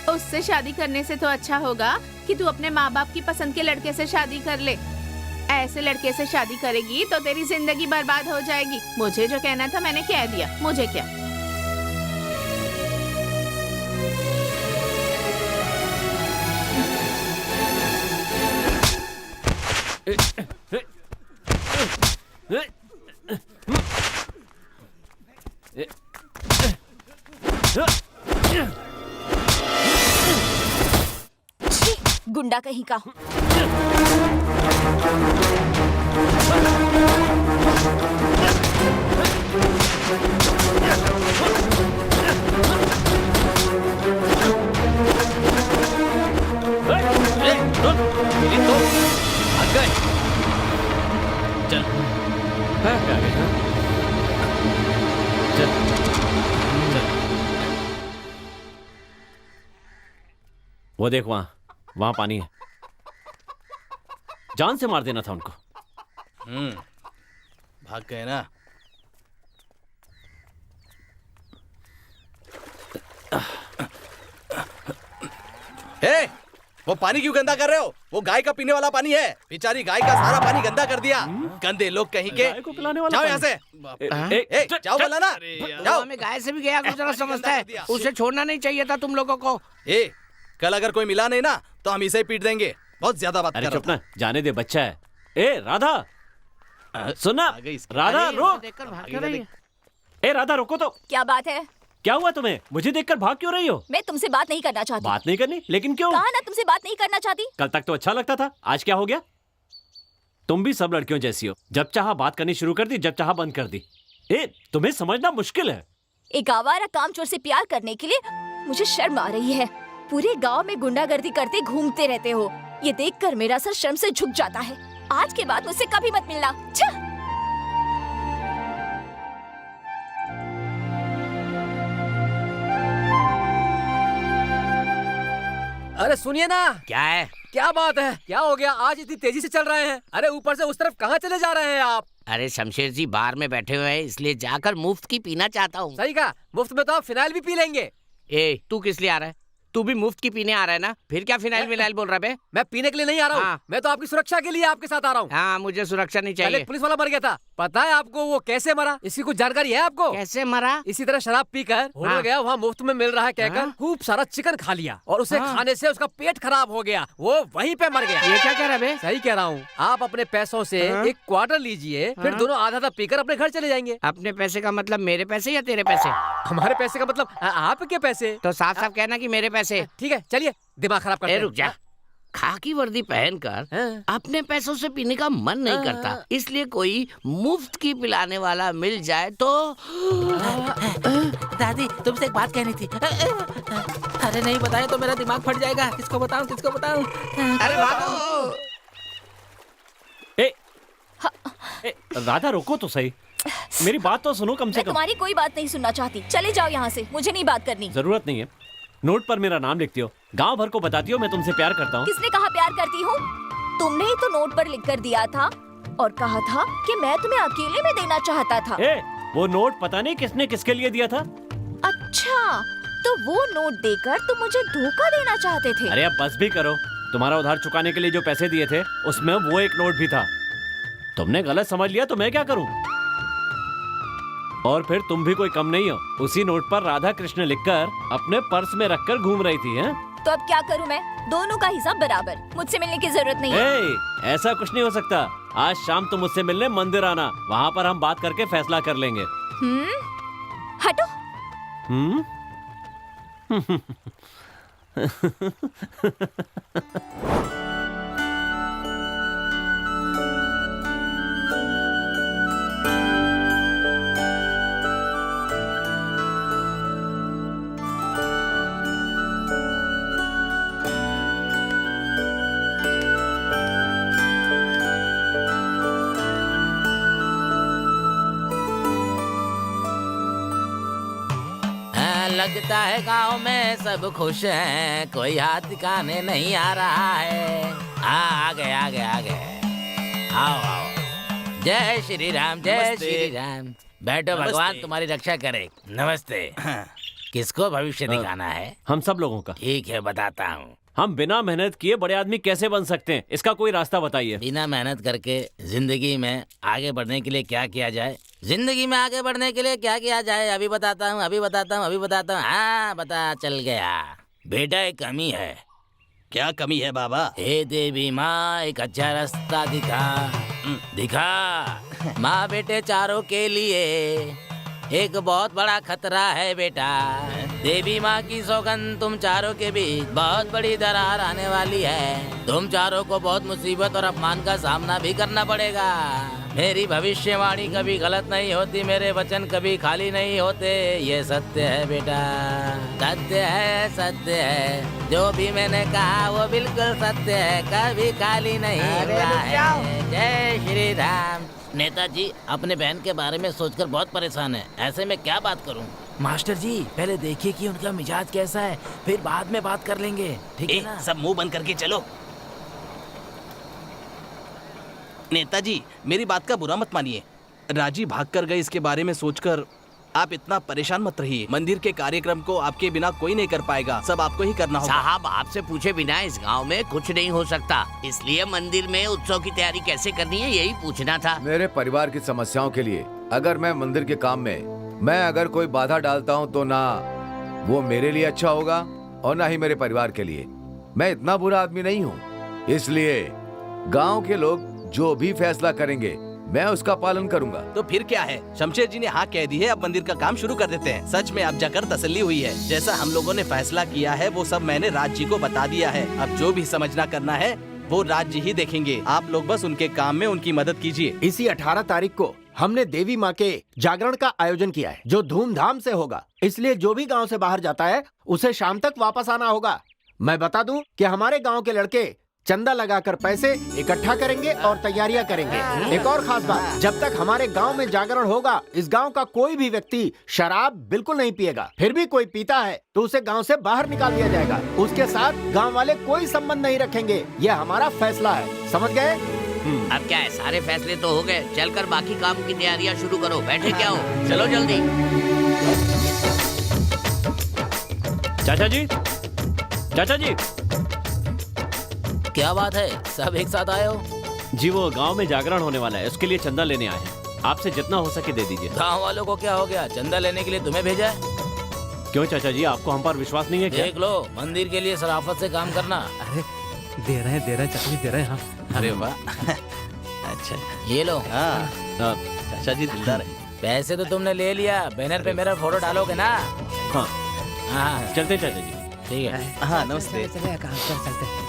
उससे शादी करने से तो अच्छा होगा कि तू अपने माँ बाप की पसंद के लड़के से शादी कर ले। ऐसे लड़के से शादी करेगी तो तेरी जिंदगी बर्बाद हो जाएगी। मुझे जो कहना था मैंने कह दिया, मुझे क्या। गुंडा कहीं का। चल चल चल। वो देख वहां पानी है, जान से मार देना था उनको। भाग गए ना। हे, वो पानी क्यों गंदा कर रहे हो? वो गाय का पीने वाला पानी है। बेचारी गाय का सारा पानी गंदा कर दिया। गंदे लोग कहीं के। गाय को पिलाने वाला जाओ यहाँ से। जाओ बोला ना। जाओ। हमें गाय से भी गया गुजरा समझता है, उसे छोड़ना नहीं चाहिए था तुम लोगों को। कल अगर कोई मिला नहीं ना तो हम इसे ही पीट देंगे। बहुत ज्यादा बात कर रहा चुप ना, जाने दे, बच्चा है। ए राधा सुनना, राधा रुक। ए राधा रुको तो। क्या बात है? क्या हुआ तुम्हें? मुझे देखकर भाग क्यों रही हो? मैं तुमसे बात नहीं करना चाहती। बात नहीं करनी? लेकिन क्यों? कहा ना तुमसे बात नहीं करना चाहती। कल तक तो अच्छा लगता था, आज क्या हो गया? तुम भी सब लड़कियों जैसी हो, जब चाहा बात करनी शुरू कर दी, जब चाहा बंद कर दी। ए तुम्हें समझना मुश्किल है। एक आवारा कामचोर से प्यार करने के लिए मुझे शर्म आ रही है। पूरे गांव में गुंडागर्दी करते घूमते रहते हो, ये देखकर मेरा सर शर्म से झुक जाता है। आज के बाद मुझसे कभी मत मिलना। छह! अरे सुनिए ना। क्या है? क्या बात है? क्या हो गया? आज इतनी तेजी से चल रहे हैं? अरे ऊपर से उस तरफ कहाँ चले जा रहे हैं आप? अरे शमशेर जी बार में बैठे हुए हैं इसलिए जाकर मुफ्त की पीना चाहता हूँ। सही कहा, मुफ्त में तो आप फिनाइल भी पी लेंगे। ए तू किस लिए आ रहा है? तू भी मुफ्त की पीने आ रहा है ना, फिर क्या फिनाइल विनाइल बोल रहा है बे? मैं पीने के लिए नहीं आ रहा हूँ, हाँ। मैं तो आपकी सुरक्षा के लिए आपके साथ आ रहा हूँ। हाँ मुझे सुरक्षा नहीं पहले चाहिए। एक पुलिस वाला मर गया था, पता है आपको वो कैसे मरा? इसकी कुछ जानकारी है आपको? कैसे मरा? इसी तरह शराब पीकर होटल हाँ। गया, वहाँ मुफ्त में मिल रहा है कहकर हाँ। खूब सारा चिकन खा लिया और उसे हाँ। खाने से उसका पेट खराब हो गया, वो वहीं पे मर गया। ये क्या कह रहा है बे? सही कह रहा हूँ, आप अपने पैसों से हाँ। एक क्वार्टर लीजिए, फिर हाँ। दोनों आधा आधा पीकर अपने घर चले जाएंगे। अपने पैसे का मतलब मेरे पैसे या तेरे पैसे? हमारे पैसे का मतलब आपके पैसे। तो साफ साफ कहना कि मेरे पैसे। ठीक है चलिए, दिमाग खराब करते हैं। रुक जा, खाकी वर्दी पहनकर हाँ। अपने पैसों से पीने का मन नहीं करता, इसलिए कोई मुफ्त की पिलाने वाला मिल जाए तो। दादी तुमसे एक बात कहनी थी। अरे नहीं बताया तो मेरा दिमाग फट जाएगा। किसको बताऊं किसको बताऊं? अरे भागो। ए, राधा रोको तो सही, मेरी बात तो सुनो कम से मैं कम। तुम्हारी कोई बात नहीं सुनना चाहती, चले जाओ यहाँ से, मुझे नहीं बात करनी। जरूरत नहीं है, नोट पर मेरा नाम लिखती हो, गांव भर को बताती हो मैं तुमसे प्यार करता हूँ। किसने कहा प्यार करती हूँ? तुमने ही तो नोट पर लिख कर दिया था और कहा था कि मैं तुम्हें अकेले में देना चाहता था। वो नोट पता नहीं किसने किसके लिए दिया था। अच्छा, तो वो नोट देकर तुम मुझे धोखा देना चाहते थे? अरे अब बस भी करो, तुम्हारा उधार चुकाने के लिए जो पैसे दिए थे उसमें वो एक नोट भी था। तुमने गलत समझ लिया तो मैं क्या करूं? और फिर तुम भी कोई कम नहीं हो, उसी नोट पर राधा कृष्ण लिखकर अपने पर्स में रखकर घूम रही थी। हैं? तो अब क्या करूं मैं? दोनों का हिसाब बराबर, मुझसे मिलने की जरूरत नहीं है। ऐसा कुछ नहीं हो सकता। आज शाम तुम मुझसे मिलने मंदिर आना, वहाँ पर हम बात करके फैसला कर लेंगे। हटो। लगता है गांव में सब खुश हैं, कोई हाथ दिखाने नहीं आ रहा है। आ गए आ गए आ गए, आओ आओ। जय श्री राम, जय श्री राम। बैठो, भगवान तुम्हारी रक्षा करे। नमस्ते। किसको भविष्य दिखाना है? हम सब लोगों का। ठीक है, बताता हूँ। हम बिना मेहनत किए बड़े आदमी कैसे बन सकते हैं, इसका कोई रास्ता बताइए। बिना मेहनत करके जिंदगी में आगे बढ़ने के लिए क्या किया जाए? जिंदगी में आगे बढ़ने के लिए क्या किया जाए अभी बताता हूँ, अभी बताता हूँ, अभी बताता हूँ। हाँ, पता चल गया। बेटा एक कमी है। क्या कमी है बाबा? हे देवी माँ, एक अच्छा रास्ता दिखा। दिखा। माँ बेटे चारों के लिए एक बहुत बड़ा खतरा है बेटा। देवी माँ की सौगंध, तुम चारों के बीच बहुत बड़ी दरार आने वाली है। तुम चारों को बहुत मुसीबत और अपमान का सामना भी करना पड़ेगा। मेरी भविष्यवाणी कभी गलत नहीं होती, मेरे वचन कभी खाली नहीं होते। ये सत्य है बेटा, सत्य है, सत्य है। जो भी मैंने कहा वो बिल्कुल सत्य है, कभी खाली नहीं हुआ है। जय श्री राम। नेताजी अपने बहन के बारे में सोचकर बहुत परेशान है, ऐसे में क्या बात करूं? मास्टर जी पहले देखिए कि उनका मिजाज कैसा है, फिर बाद में बात कर लेंगे, ठीक है ना? सब मुंह बंद करके चलो। नेताजी मेरी बात का बुरा मत मानिए, राजी भाग कर गए इसके बारे में सोचकर आप इतना परेशान मत रहिए। मंदिर के कार्यक्रम को आपके बिना कोई नहीं कर पाएगा, सब आपको ही करना होगा। साहब आपसे पूछे बिना इस गांव में कुछ नहीं हो सकता, इसलिए मंदिर में उत्सव की तैयारी कैसे करनी है यही पूछना था। मेरे परिवार की समस्याओं के लिए अगर मैं मंदिर के काम में अगर कोई बाधा डालता हूँ तो ना वो मेरे लिए अच्छा होगा और ना ही मेरे परिवार के लिए। मैं इतना बुरा आदमी नहीं हूँ, इसलिए गाँव के लोग जो भी फैसला करेंगे मैं उसका पालन करूंगा। तो फिर क्या है, शमशेर जी ने हाँ कह दी है, अब मंदिर का काम शुरू कर देते हैं। सच में अब जाकर तसल्ली हुई है। जैसा हम लोगों ने फैसला किया है वो सब मैंने राज जी को बता दिया है। अब जो भी समझना करना है वो राज जी ही देखेंगे, आप लोग बस उनके काम में उनकी मदद कीजिए। इसी 18 तारीख को हमने देवी माँ के जागरण का आयोजन किया है, जो धूमधाम से होगा। इसलिए जो भी गाँव से बाहर जाता है उसे शाम तक वापस आना होगा। मैं बता दूं कि हमारे गाँव के लड़के चंदा लगाकर पैसे इकट्ठा करेंगे और तैयारियां करेंगे। एक और खास बात, जब तक हमारे गांव में जागरण होगा इस गांव का कोई भी व्यक्ति शराब बिल्कुल नहीं पिएगा। फिर भी कोई पीता है तो उसे गांव से बाहर निकाल दिया जाएगा। उसके साथ गांव वाले कोई संबंध नहीं रखेंगे। यह हमारा फैसला है, समझ गए? अब क्या है, सारे फैसले तो हो गए, चलकर बाकी काम की तैयारियां शुरू करो। बैठे क्या हो, चलो जल्दी। चाचा जी, चाचा जी। क्या बात है, सब एक साथ आए हो? जी वो गांव में जागरण होने वाला है, उसके लिए चंदा लेने आए हैं। आपसे जितना हो सके दे दीजिए। गाँव वालों को क्या हो गया, चंदा लेने के लिए तुम्हें भेजा है? क्यों चाचा जी, आपको हम पर विश्वास नहीं है क्या? देख लो, मंदिर के लिए शराफत से काम करना। अरे दे रहे हैं चाचा जी, दे रहे हैं। हाँ अरे वाह। अच्छा ये लो। हाँ चाचा जी दिलदार है। पैसे तो तुमने ले लिया, बैनर पे मेरा फोटो डालोगे ना? हाँ हाँ चलते चाचा जी। ठीक है। हाँ नमस्ते। चलते।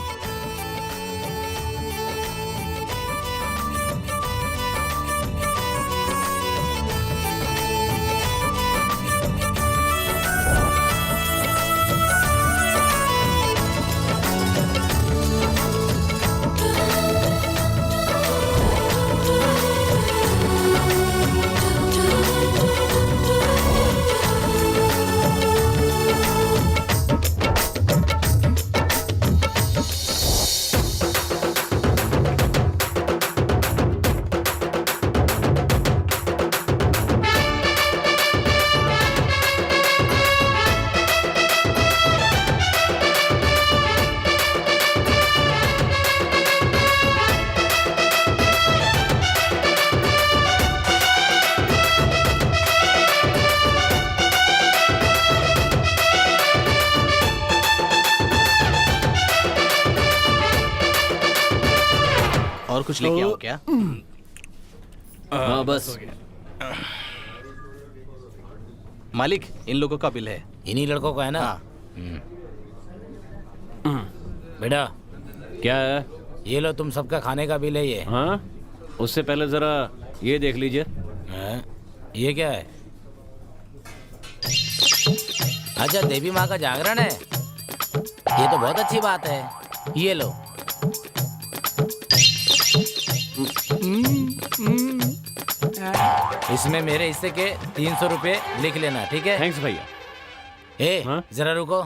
और कुछ लेके आओ क्या? हाँ बस। मालिक, इन लोगों का बिल है। इन्हीं लड़कों का है ना? बेटा क्या है? ये लो, तुम सबका खाने का बिल है ये। हाँ, उससे पहले जरा ये देख लीजिए। ये क्या है? अच्छा, देवी माँ का जागरण है, ये तो बहुत अच्छी बात है। ये लो। इसमें मेरे हिस्से के 300 रुपए लिख लेना, ठीक है? थैंक्स भैया। जरा रुको,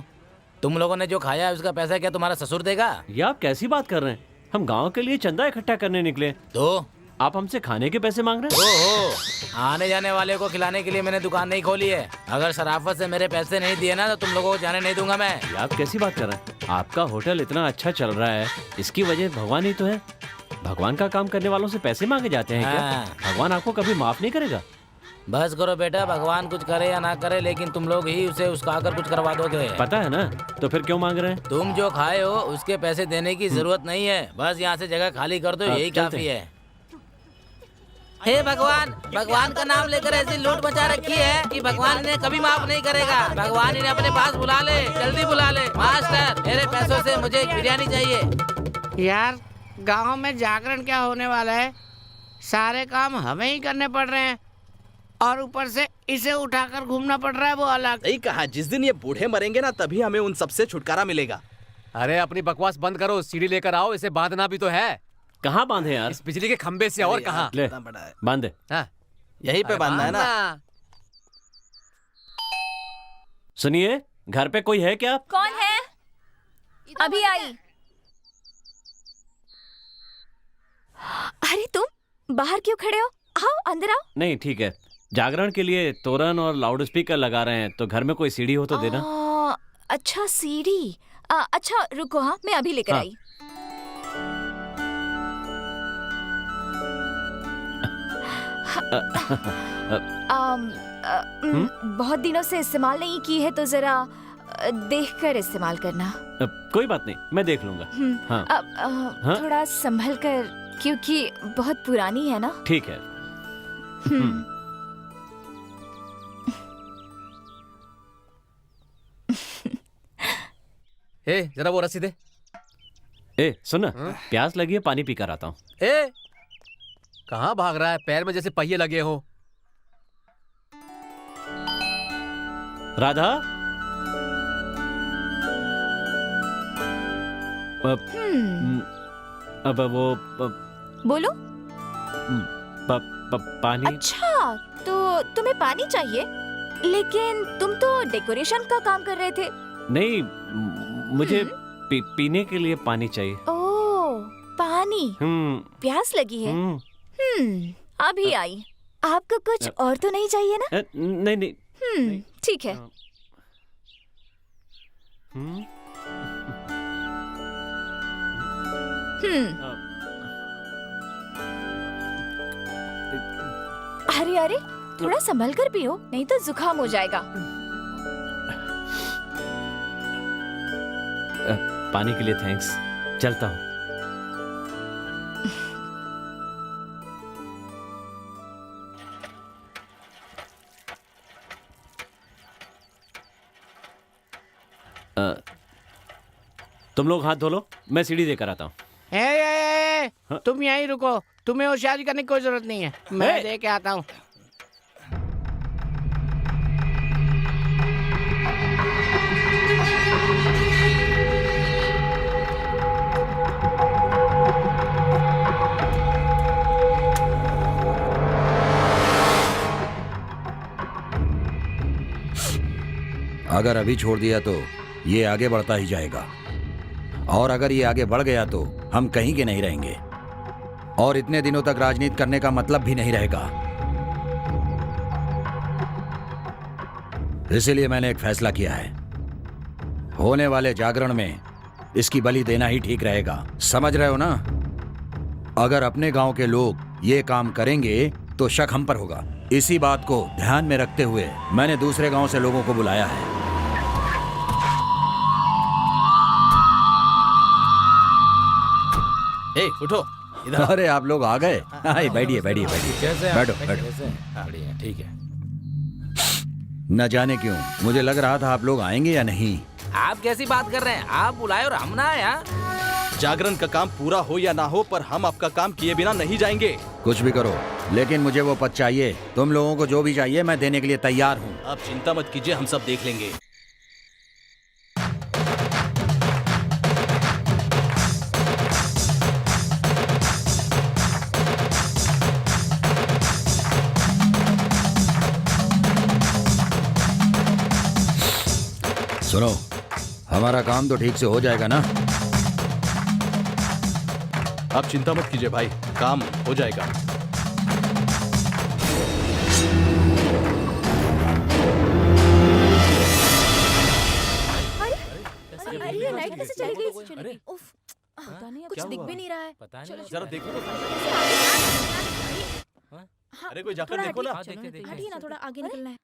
तुम लोगों ने जो खाया है उसका पैसा क्या तुम्हारा ससुर देगा? ये आप कैसी बात कर रहे हैं? हम गांव के लिए चंदा इकट्ठा करने निकले, तो आप हमसे खाने के पैसे मांग रहे हैं? ओहो, आने जाने वाले को खिलाने के लिए मैंने दुकान नहीं खोली है। अगर शराफत से मेरे पैसे नहीं दिए ना तो तुम लोगों को जाने नहीं दूंगा मैं। ये आप कैसी बात कर रहे हैं? आपका होटल इतना अच्छा चल रहा है, इसकी वजह भगवान ही तो है। भगवान का काम करने वालों से पैसे मांगे जाते हैं क्या? भगवान आपको कभी माफ नहीं करेगा। बस करो बेटा, भगवान कुछ करे या ना करे, लेकिन तुम लोग ही उसे उसका आकर कुछ करवा दोगे। पता है ना, तो फिर क्यों मांग रहे हैं? तुम जो खाए हो उसके पैसे देने की जरूरत नहीं है, बस यहाँ से जगह खाली कर दो, यही काफी है। हे भगवान, भगवान का नाम लेकर ऐसी लूट मचा रखी है कि भगवान इन्हें कभी माफ नहीं करेगा। भगवान इन्हें अपने पास बुला ले, जल्दी बुला ले। मास्टर, मेरे पैसों से मुझे एक बिरयानी चाहिए। यार, गांव में जागरण क्या होने वाला है? सारे काम हमें ही करने पड़ रहे हैं और ऊपर से इसे उठाकर घूमना पड़ रहा है, वो अलग। सही कहा, जिस दिन ये बूढ़े मरेंगे ना तभी हमें उन सबसे छुटकारा मिलेगा। अरे अपनी बकवास बंद करो, सीढ़ी लेकर आओ, इसे बांधना भी तो है। कहाँ बांधे यार? इस बिजली के खंबे से और कहाँ? ले बांधे। हाँ। यहीं पे बांधना है ना? सुनिए, घर पे कोई है क्या? कौन है? अभी आई। अरे तुम बाहर क्यों खड़े हो? आओ अंदर आओ। नहीं ठीक है, जागरण के लिए तोरण और लाउड स्पीकर लगा रहे हैं, तो घर में कोई सीढ़ी हो तो देना। अच्छा सीढ़ी, अच्छा रुको, हाँ मैं अभी लेकर आई। बहुत दिनों से इस्तेमाल नहीं की है, तो जरा देखकर इस्तेमाल करना। कोई बात नहीं, मैं देख लूंगा। हाँ। हाँ? थोड़ा संभल कर, क्योंकि बहुत पुरानी है ना। ठीक है। जरा वो रस्सी दे। सुन, प्यास लगी है, पानी पी कर आता हूँ। कहाँ भाग रहा है? पैर में जैसे पहिए लगे हो। राधा, अब वो बोलो। पानी। अच्छा, तो तुम्हें पानी चाहिए, लेकिन तुम तो डेकोरेशन का काम कर रहे थे। नहीं, मुझे पीने के लिए पानी चाहिए। ओह, पानी। पानी। प्यास लगी है। अभी आई। आपको कुछ और तो नहीं चाहिए ना? नहीं नहीं। ठीक है। अरे अरे, थोड़ा संभल कर पियो, नहीं तो जुकाम हो जाएगा। पानी के लिए थैंक्स। चलता हूँ। तुम लोग हाथ धो लो, मैं सीढ़ी देकर आता हूँ। तुम यहीं रुको, तुम्हें होशियारी करने की कोई जरूरत नहीं है, मैं दे के आता हूँ। अगर अभी छोड़ दिया तो ये आगे बढ़ता ही जाएगा, और अगर ये आगे बढ़ गया तो हम कहीं के नहीं रहेंगे, और इतने दिनों तक राजनीति करने का मतलब भी नहीं रहेगा। इसीलिए मैंने एक फैसला किया है, होने वाले जागरण में इसकी बलि देना ही ठीक रहेगा। समझ रहे हो ना? अगर अपने गांव के लोग ये काम करेंगे तो शक हम पर होगा। इसी बात को ध्यान में रखते हुए मैंने दूसरे गांव से लोगों को बुलाया है। उठो इधर। अरे आप लोग आ गए? बैठिए बैठिए बैठिए, बैठो बैठो। बढ़िया, ठीक है। न जाने क्यों मुझे लग रहा था आप लोग आएंगे या नहीं। आप कैसी बात कर रहे हैं? आप बुलाए और हम ना आया। जागरण का काम पूरा हो या ना हो, पर हम आपका काम किए बिना नहीं जाएंगे। कुछ भी करो, लेकिन मुझे वो पद चाहिए। तुम लोगों को जो भी चाहिए मैं देने के लिए तैयार हूँ। आप चिंता मत कीजिए, हम सब देख लेंगे। सुनो, हमारा काम तो ठीक से हो जाएगा ना? आप चिंता मत कीजिए भाई, काम हो जाएगा। अरे ये लाइट कैसे चली गई? उफ, पता नहीं, कुछ दिख भी नहीं रहा है। पता नहीं, जरा देखो तो। अरे कोई जाकर देखो ना। हटिए ना, थोड़ा आगे निकलना है।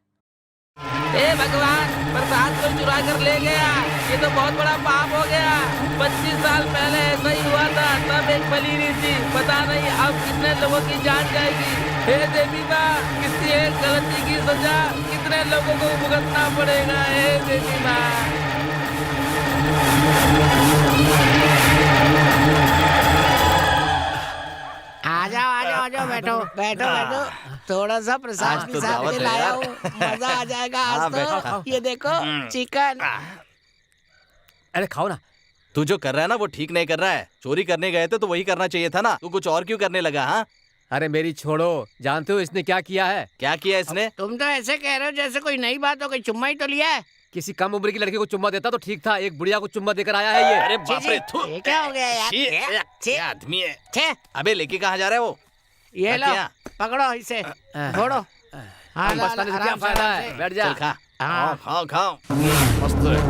हे भगवान, प्रसाद को चुरा कर ले गया, ये तो बहुत बड़ा पाप हो गया। 25 साल पहले ऐसा ही हुआ था, तब एक बलि दी थी। पता नहीं अब कितने लोगों की जान जाएगी। हे देवी माँ, किसी एक गलती की सजा कितने लोगों को भुगतना पड़ेगा। हे देवी माँ। आ जाओ, बैठो बैठो बैठो। थोड़ा सा प्रसाद के साथ में लाया हूँ, मजा आ जाएगा आज तो। ये देखो चिकन। अरे खाओ ना। तू जो कर रहा है ना वो ठीक नहीं कर रहा है। चोरी करने गए थे तो वही करना चाहिए था ना। तू कुछ और क्यों करने लगा? हाँ, अरे मेरी छोड़ो, जानते हो इसने क्या किया है? क्या किया इसने? तुम तो ऐसे कह रहे हो जैसे कोई नई बात हो गई। चुम्मा ही तो लिया है। किसी कम उम्र की लड़की को चुम्मा देता तो ठीक था, एक बुढ़िया को चुम्मा देकर आया है ये। अरे बाप रे, थू। ये क्या हो गया यार? ये आदमी है। अबे लेके कहाँ जा रहा है वो? ये लो, पकड़ो इसे, छोड़ो। हाँ, पछताने से क्या फायदा है? बैठ जा। चल खा। खाओ खाओ, मस्त है।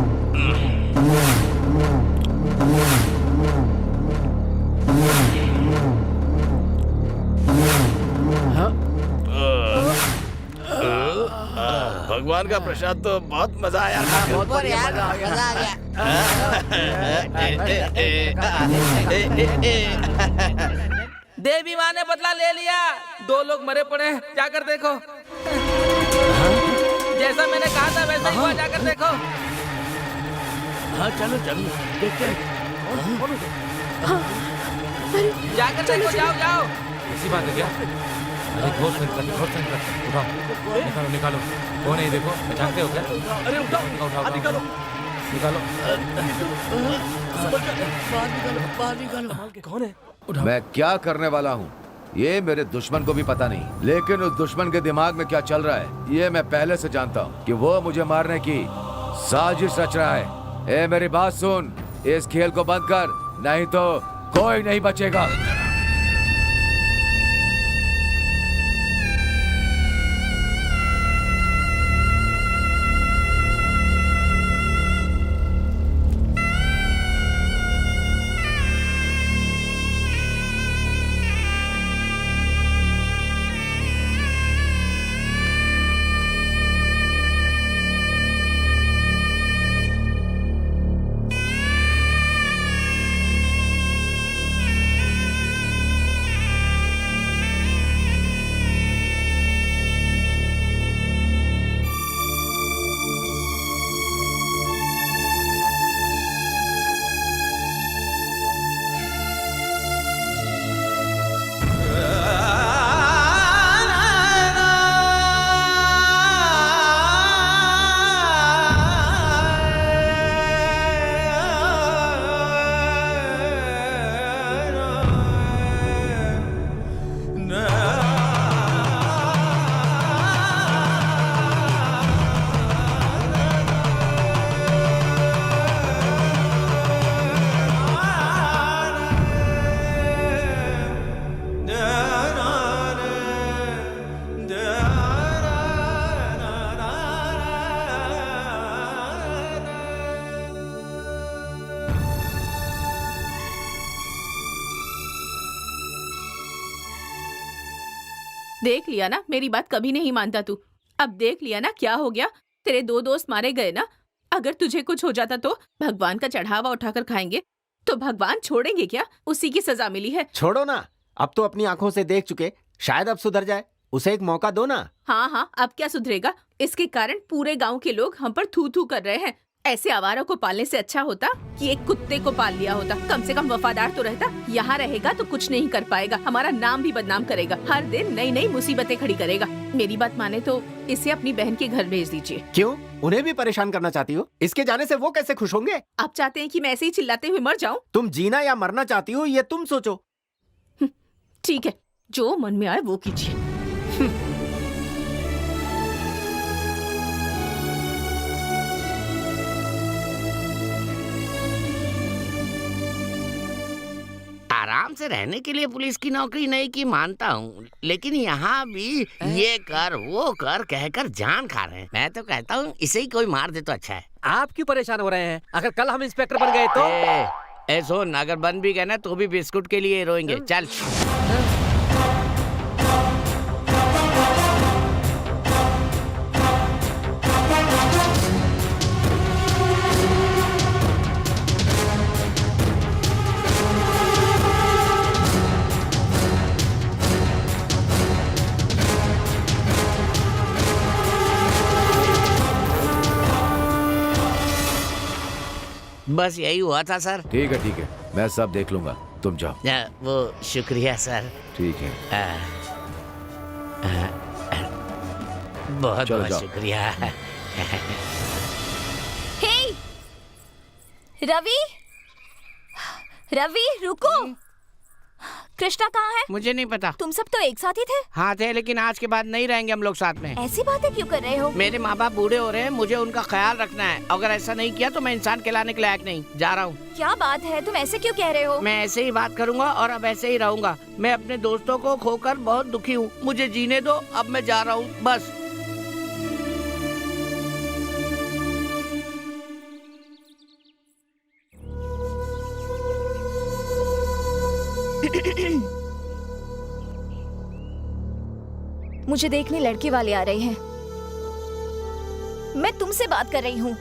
भगवान का प्रसाद तो बहुत मजा आया। बहुत बढ़िया, मजा आ गया। देवी माँ ने बदला ले लिया। 2 लोग मरे पड़े हैं, जाकर देखो। जैसा मैंने कहा था वैसा ही हुआ, जाकर देखो। हाँ चलो चलो देखते हैं। जाकर देखो, जाओ जाओ। ऐसी बात है क्या? अरे बहुत संकट, उठाओ, निकालो निकालो। कौन है देखो, पहचानते हो क्या? अरे उठाओ, उठाओ निकालो निकालो। बाहर निकालो। कौन है? मैं क्या करने वाला हूँ ये मेरे दुश्मन को भी पता नहीं, लेकिन उस दुश्मन के दिमाग में क्या चल रहा है ये मैं पहले से जानता हूँ कि वो मुझे मारने की साजिश रच रहा है। ए मेरी बात सुन, इस खेल को बंद कर, नहीं तो कोई नहीं बचेगा। देख लिया ना, मेरी बात कभी नहीं मानता तू। अब देख लिया ना क्या हो गया, तेरे 2 दोस्त मारे गए ना। अगर तुझे कुछ हो जाता तो भगवान का चढ़ावा उठाकर खाएंगे, तो भगवान छोड़ेंगे क्या? उसी की सजा मिली है। छोड़ो ना, अब तो अपनी आंखों से देख चुके, शायद अब सुधर जाए। उसे एक मौका दो ना। हाँ हाँ, अब क्या सुधरेगा? इसके कारण पूरे गांव के लोग हम पर थू थू कर रहे हैं। ऐसे आवारों को पालने से अच्छा होता कि एक कुत्ते को पाल लिया होता। कम से कम वफादार तो रहता। यहाँ रहेगा तो कुछ नहीं कर पाएगा, हमारा नाम भी बदनाम करेगा, हर दिन नई नई मुसीबतें खड़ी करेगा। मेरी बात माने तो इसे अपनी बहन के घर भेज दीजिए। क्यों? उन्हें भी परेशान करना चाहती हो? इसके जाने से वो कैसे खुश होंगे? आप चाहते हैं कि मैं ऐसे ही चिल्लाते हुए मर जाऊं? तुम जीना या मरना चाहती हो, ये तुम सोचो। ठीक है, जो मन में आए वो कीजिए। आराम से रहने के लिए पुलिस की नौकरी नहीं की मानता हूँ, लेकिन यहाँ भी ये कर वो कर कहकर जान खा रहे हैं। मैं तो कहता हूँ इसे ही कोई मार दे तो अच्छा है। आप क्यों परेशान हो रहे हैं? अगर कल हम इंस्पेक्टर बन गए तो? सुन, अगर बन भी गए ना तो भी बिस्कुट के लिए रोएंगे। चल। बस यही हुआ था सर। ठीक है, मैं सब देख लूंगा, तुम जाओ। वो शुक्रिया सर। ठीक है, बहुत बहुत शुक्रिया। हे रवि, रवि रुको। कृष्णा कहाँ है? मुझे नहीं पता। तुम सब तो एक साथ ही थे। हाँ थे, लेकिन आज के बाद नहीं रहेंगे हम लोग साथ में। ऐसी बातें क्यों कर रहे हो? मेरे माँ बाप बूढ़े हो रहे हैं, मुझे उनका ख्याल रखना है। अगर ऐसा नहीं किया तो मैं इंसान कहलाने के लायक नहीं। जा रहा हूँ। क्या बात है, तुम ऐसे क्यों कह रहे हो? मैं ऐसे ही बात करूँगा और अब ऐसे ही रहूँगा। मैं अपने दोस्तों को खोकर बहुत दुखी हूँ, मुझे जीने दो। अब मैं जा रहा हूँ, बस। मुझे देखने लड़के वाले आ रहे हैं। मैं तुमसे बात कर रही हूँ।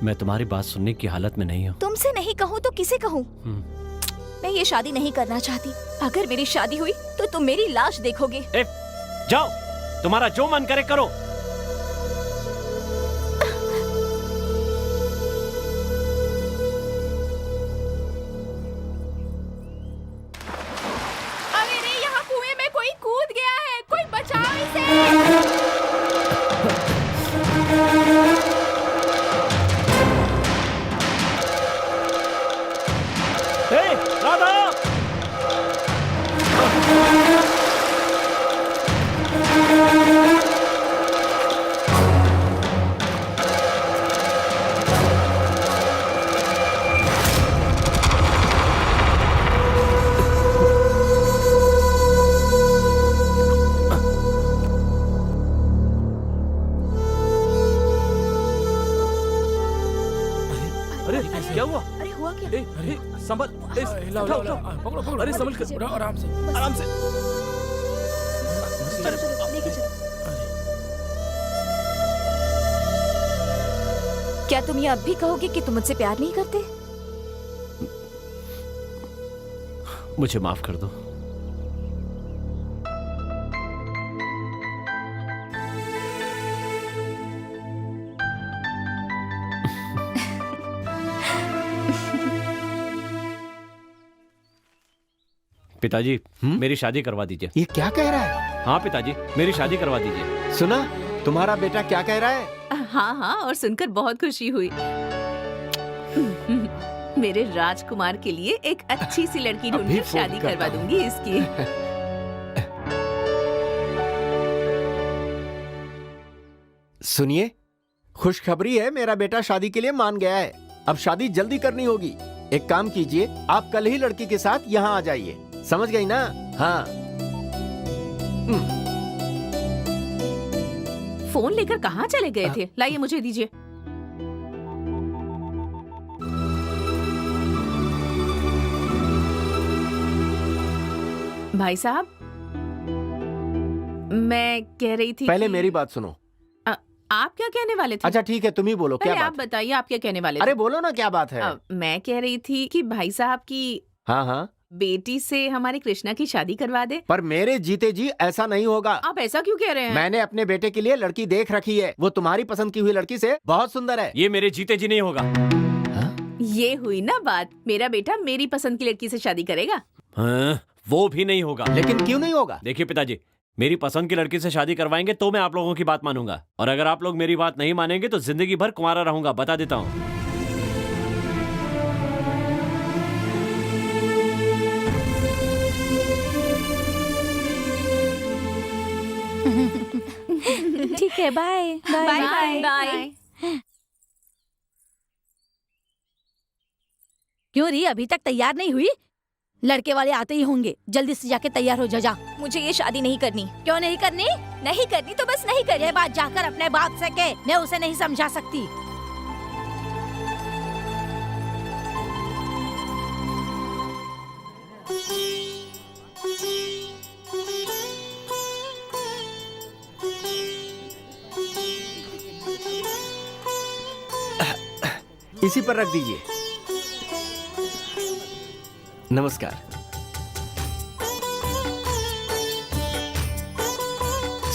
मैं तुम्हारी बात सुनने की हालत में नहीं हूँ। तुमसे नहीं कहूँ तो किसे कहूँ? मैं ये शादी नहीं करना चाहती। अगर मेरी शादी हुई तो तुम मेरी लाश देखोगे। जाओ, तुम्हारा जो मन करे करो। क्या हुआ? अरे हुआ क्या? अरे संभल, पकड़ो पकड़ो, अरे संभल कर, उठाओ, आराम से। आराम से। चलो चलो लेके चलो। क्या तुम ये अब भी कहोगे कि तुम मुझसे प्यार नहीं करते? मुझे माफ कर दो। पिताजी, मेरी शादी करवा दीजिए। ये क्या कह रहा है? हाँ पिताजी, मेरी शादी करवा दीजिए। सुना तुम्हारा बेटा क्या कह रहा है? हाँ हाँ, और सुनकर बहुत खुशी हुई। मेरे राजकुमार के लिए एक अच्छी सी लड़की ढूंढकर शादी करवा दूंगी इसकी। सुनिए, खुशखबरी है, मेरा बेटा शादी के लिए मान गया है। अब शादी जल्दी करनी होगी। एक काम कीजिए, आप कल ही लड़की के साथ यहाँ आ जाइए। समझ गई ना? हाँ। फोन लेकर कहाँ चले गए थे? लाइए मुझे दीजिए। भाई साहब, मैं कह रही थी पहले कि... मेरी बात सुनो। आप क्या कहने वाले थे? अच्छा ठीक है, तुम ही बोलो क्या पहले बात आप बताइए, आप क्या कहने वाले थे? अरे बोलो ना क्या बात है। मैं कह रही थी कि भाई साहब की हाँ हाँ बेटी से हमारे कृष्णा की शादी करवा दे। पर मेरे जीते जी ऐसा नहीं होगा। आप ऐसा क्यों कह रहे हैं? मैंने अपने बेटे के लिए लड़की देख रखी है। वो तुम्हारी पसंद की हुई लड़की से बहुत सुंदर है। ये मेरे जीते जी नहीं होगा। ये हुई ना बात, मेरा बेटा मेरी पसंद की लड़की से शादी करेगा। हाँ, वो भी नहीं होगा। लेकिन क्यों नहीं होगा? देखिए पिताजी, मेरी पसंद की लड़की से शादी करवाएंगे तो मैं आप लोगों की बात मानूंगा, और अगर आप लोग मेरी बात नहीं मानेंगे तो जिंदगी भर कुंवारा रहूंगा, बता देता हूँ। ठीक है, बाय बाय बाय बाय। क्यों री, अभी तक तैयार नहीं हुई? लड़के वाले आते ही होंगे, जल्दी से जाके तैयार हो जा। मुझे ये शादी नहीं करनी। क्यों नहीं करनी? नहीं करनी तो बस नहीं करनी। ये बात जाकर अपने बाप से कह, मैं उसे नहीं समझा सकती। इसी पर रख दीजिए। नमस्कार।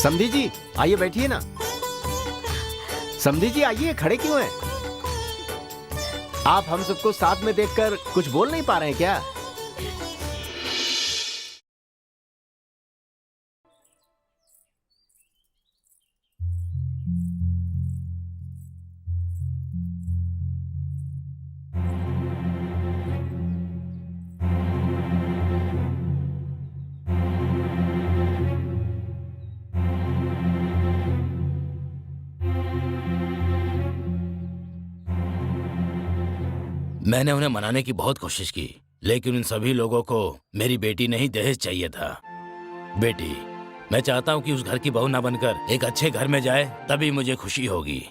समधी जी आइए, बैठिए ना। समधी जी आइए, खड़े क्यों हैं? आप हम सबको साथ में देखकर कुछ बोल नहीं पा रहे हैं क्या? मैंने उन्हें मनाने की बहुत कोशिश की, लेकिन उन सभी लोगों को मेरी बेटी नहीं दहेज चाहिए था। बेटी, मैं चाहता हूँ कि उस घर की बहू ना बनकर एक अच्छे घर में जाए, तभी मुझे खुशी होगी।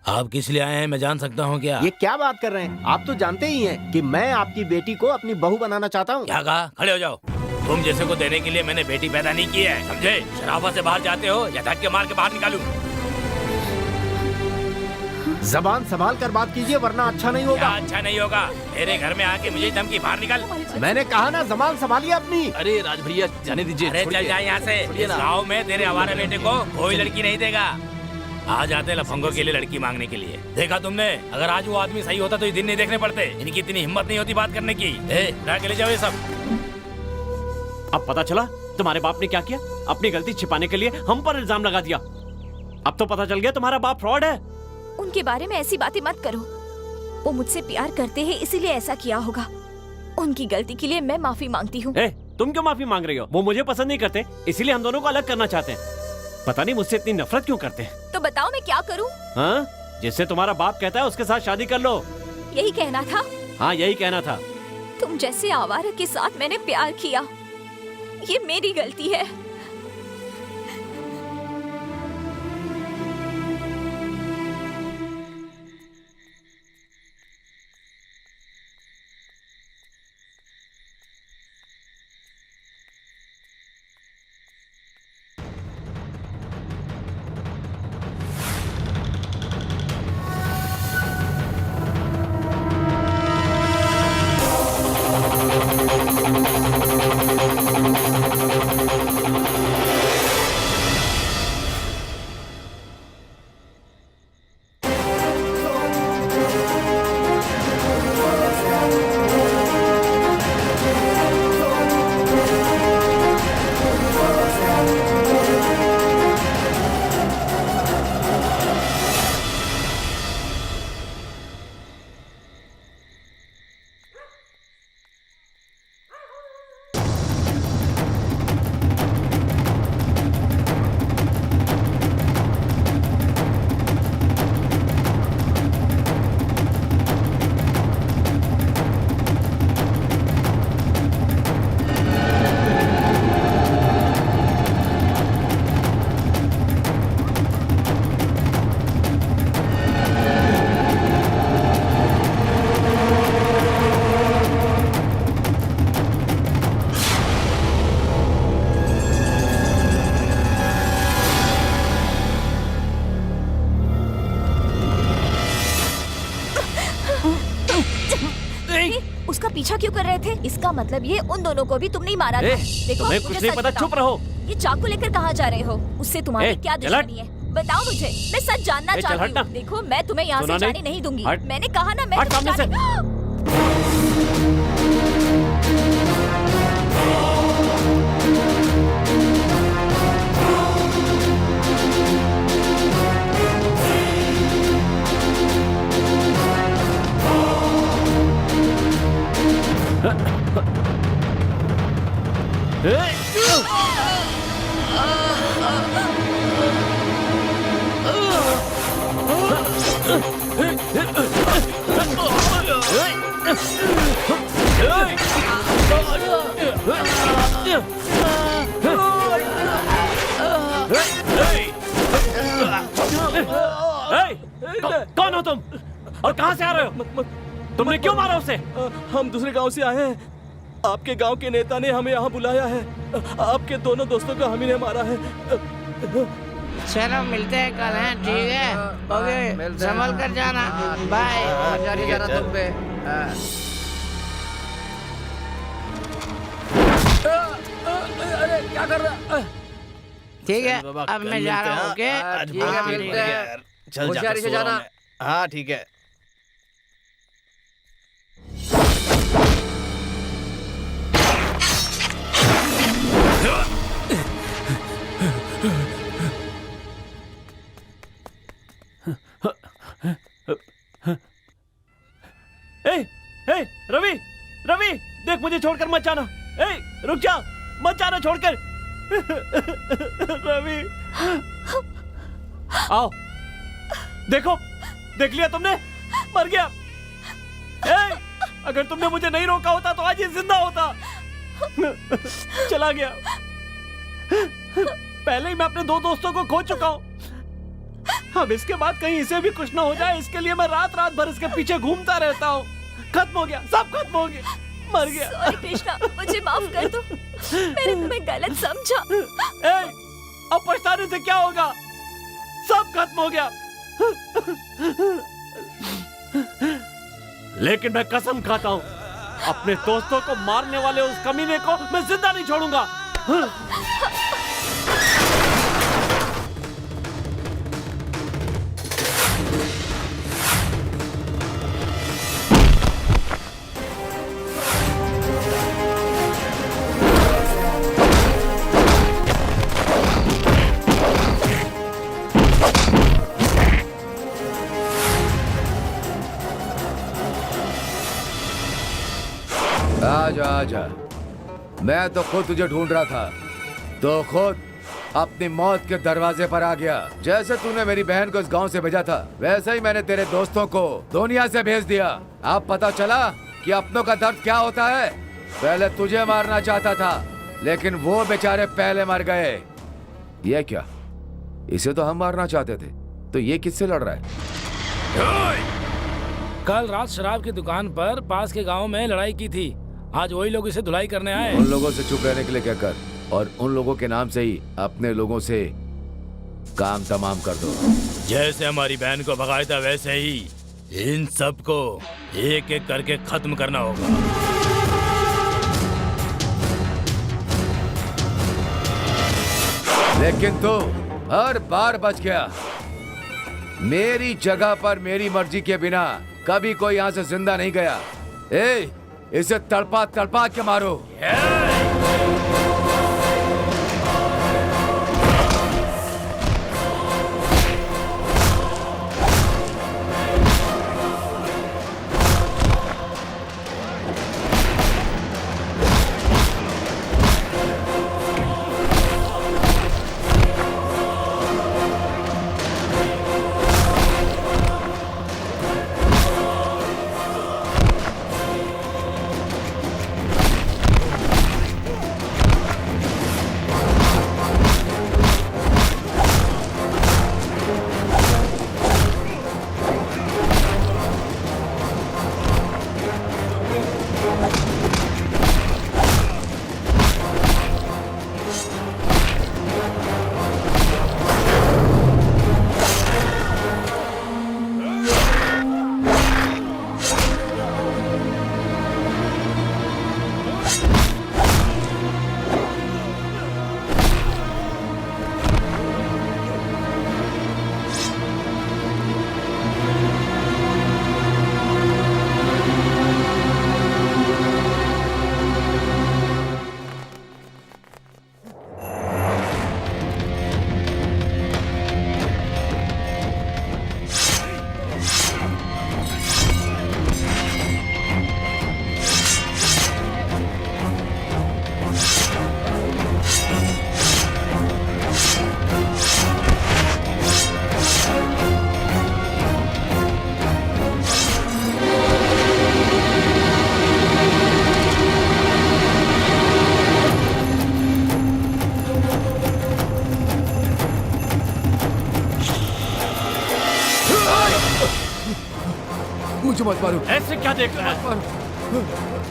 आप किस लिए आए हैं, मैं जान सकता हूँ क्या? ये क्या बात कर रहे हैं? आप तो जानते ही हैं कि मैं आपकी बेटी को अपनी बहू बनाना चाहता हूँ। क्या कहा? खड़े हो जाओ। तुम जैसे को देने के लिए मैंने बेटी पैदा नहीं की है, समझे? शराफत से बाहर जाते हो या धक्के मार के बाहर निकालूं? जबान संभाल कर बात कीजिए, वरना अच्छा नहीं होगा। अच्छा नहीं होगा? मेरे घर में आके मुझे धमकी, बाहर निकल। मैंने कहा ना, जबान संभालिए अपनी। अरे राज भैया जाने दीजिए। अरे चल जाए यहाँ से। इस गाँव में तेरे हमारे बेटे को कोई लड़की नहीं देगा। आ जाते लफंगों के लिए लड़की मांगने के लिए। देखा तुमने? अगर आज वो आदमी सही होता तो ये दिन नहीं देखने पड़ते। इनकी इतनी हिम्मत नहीं होती बात करने की। के ले जाओ ये सब। अब पता चला तुम्हारे बाप ने क्या किया? अपनी गलती छिपाने के लिए हम पर इल्जाम लगा दिया। अब तो पता चल गया तुम्हारा बाप फ्रॉड है। उनके बारे में ऐसी बातें मत करो। वो मुझसे प्यार करते हैं, इसीलिए ऐसा किया होगा। उनकी गलती के लिए मैं माफी मांगती हूँ। तुम क्यों माफी मांग रही हो? वो मुझे पसंद नहीं करते, इसीलिए हम दोनों को अलग करना चाहते हैं। पता नहीं मुझसे इतनी नफरत क्यों करते हैं। तो बताओ मैं क्या करूँ? हाँ, जिससे तुम्हारा बाप कहता है उसके साथ शादी कर लो। यही कहना था। हाँ यही कहना था। तुम जैसे आवारा के साथ मैंने प्यार किया, ये मेरी गलती है। उसका पीछा क्यों कर रहे थे? इसका मतलब ये उन दोनों को भी तुमने ही मारा था। देखो, तुम्हें कुछ नहीं पता, चुप रहो। ये चाकू लेकर कहाँ जा रहे हो? उससे तुम्हारी क्या दुश्मनी है? बताओ मुझे, मैं सच जानना चाहती हूँ। देखो, मैं तुम्हें यहाँ से जाने नहीं दूंगी। मैंने कहा ना, मैं तुम्हें जाने... कौन हो तुम और कहां से आ रहे हो? तुमने क्यों मारा उसे? हम दूसरे गांव से आए हैं। आपके गांव के नेता ने हमें यहाँ बुलाया है। आपके दोनों दोस्तों को हम ही ने मारा है। चलो मिलते हैं कल, हैं? ठीक है, ओके, संभल कर जाना, बाय। तुम पे अरे क्या कर रहा? ठीक है, अब मैं जा रहा हूँ। ओके, मिलते हैं। होशियारी से जाना। हाँ ठीक है। रवि, रवि, देख, मुझे छोड़कर मत जाना। रुक जा, मत जाना छोड़कर। रवि, आओ, देखो, देख लिया तुमने? मर गया। अगर तुमने मुझे नहीं रोका होता तो आज ये जिंदा होता। चला गया। पहले ही मैं अपने 2 दोस्तों को खो चुका हूँ। अब इसके बाद कहीं इसे भी कुछ ना हो जाए, इसके लिए मैं रात रात भर इसके पीछे घूमता रहता हूँ। खत्म हो गया, सब खत्म हो गया, मर गया। सॉरी कृष्णा, मुझे माफ कर दो, मैंने तुम्हें गलत समझा। अब पछताने से क्या होगा? सब खत्म हो गया। लेकिन मैं कसम खाता हूँ, अपने दोस्तों को मारने वाले उस कमीने को मैं जिंदा नहीं छोड़ूंगा। आजा आजा, मैं तो खुद तुझे ढूंढ रहा था, तो खुद अपनी मौत के दरवाजे पर आ गया। जैसे तूने मेरी बहन को इस गांव से भेजा था, वैसे ही मैंने तेरे दोस्तों को दुनिया से भेज दिया। अब पता चला कि अपनों का दर्द क्या होता है? पहले तुझे मारना चाहता था, लेकिन वो बेचारे पहले मर गए। ये क्या? इसे तो हम मारना चाहते थे, तो ये किससे लड़ रहा है? कल रात शराब की दुकान पर पास के गांव में लड़ाई की थी। आज वही लोग इसे धुलाई करने आए। उन लोगों से चुप रहने के लिए क्या कर, और उन लोगों के नाम से ही अपने लोगों से काम तमाम कर दो। जैसे हमारी बहन को भगाया था वैसे ही इन सबको एक एक करके खत्म करना होगा। लेकिन तू हर बार बच गया। मेरी जगह पर मेरी मर्जी के बिना कभी कोई यहाँ से जिंदा नहीं गया। ए, इसे तड़पा तड़पा के मारो। मुझे मत मारो। ऐसे क्या देख रहा है?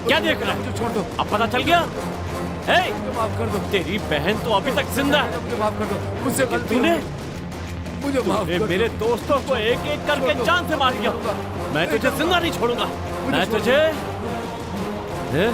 क्या देख रहा है? छोड़ दो। अब पता चल गया? हे, माफ कर दो। तेरी बहन तो अभी तक जिंदा है। मुझे माफ कर दो। मुझसे गलती तूने मुझे माफ कर दो। मेरे दोस्तों को एक एक करके जान से मार दिया। मैं तुझे जिंदा नहीं छोड़ूंगा। मैं तुझे ए!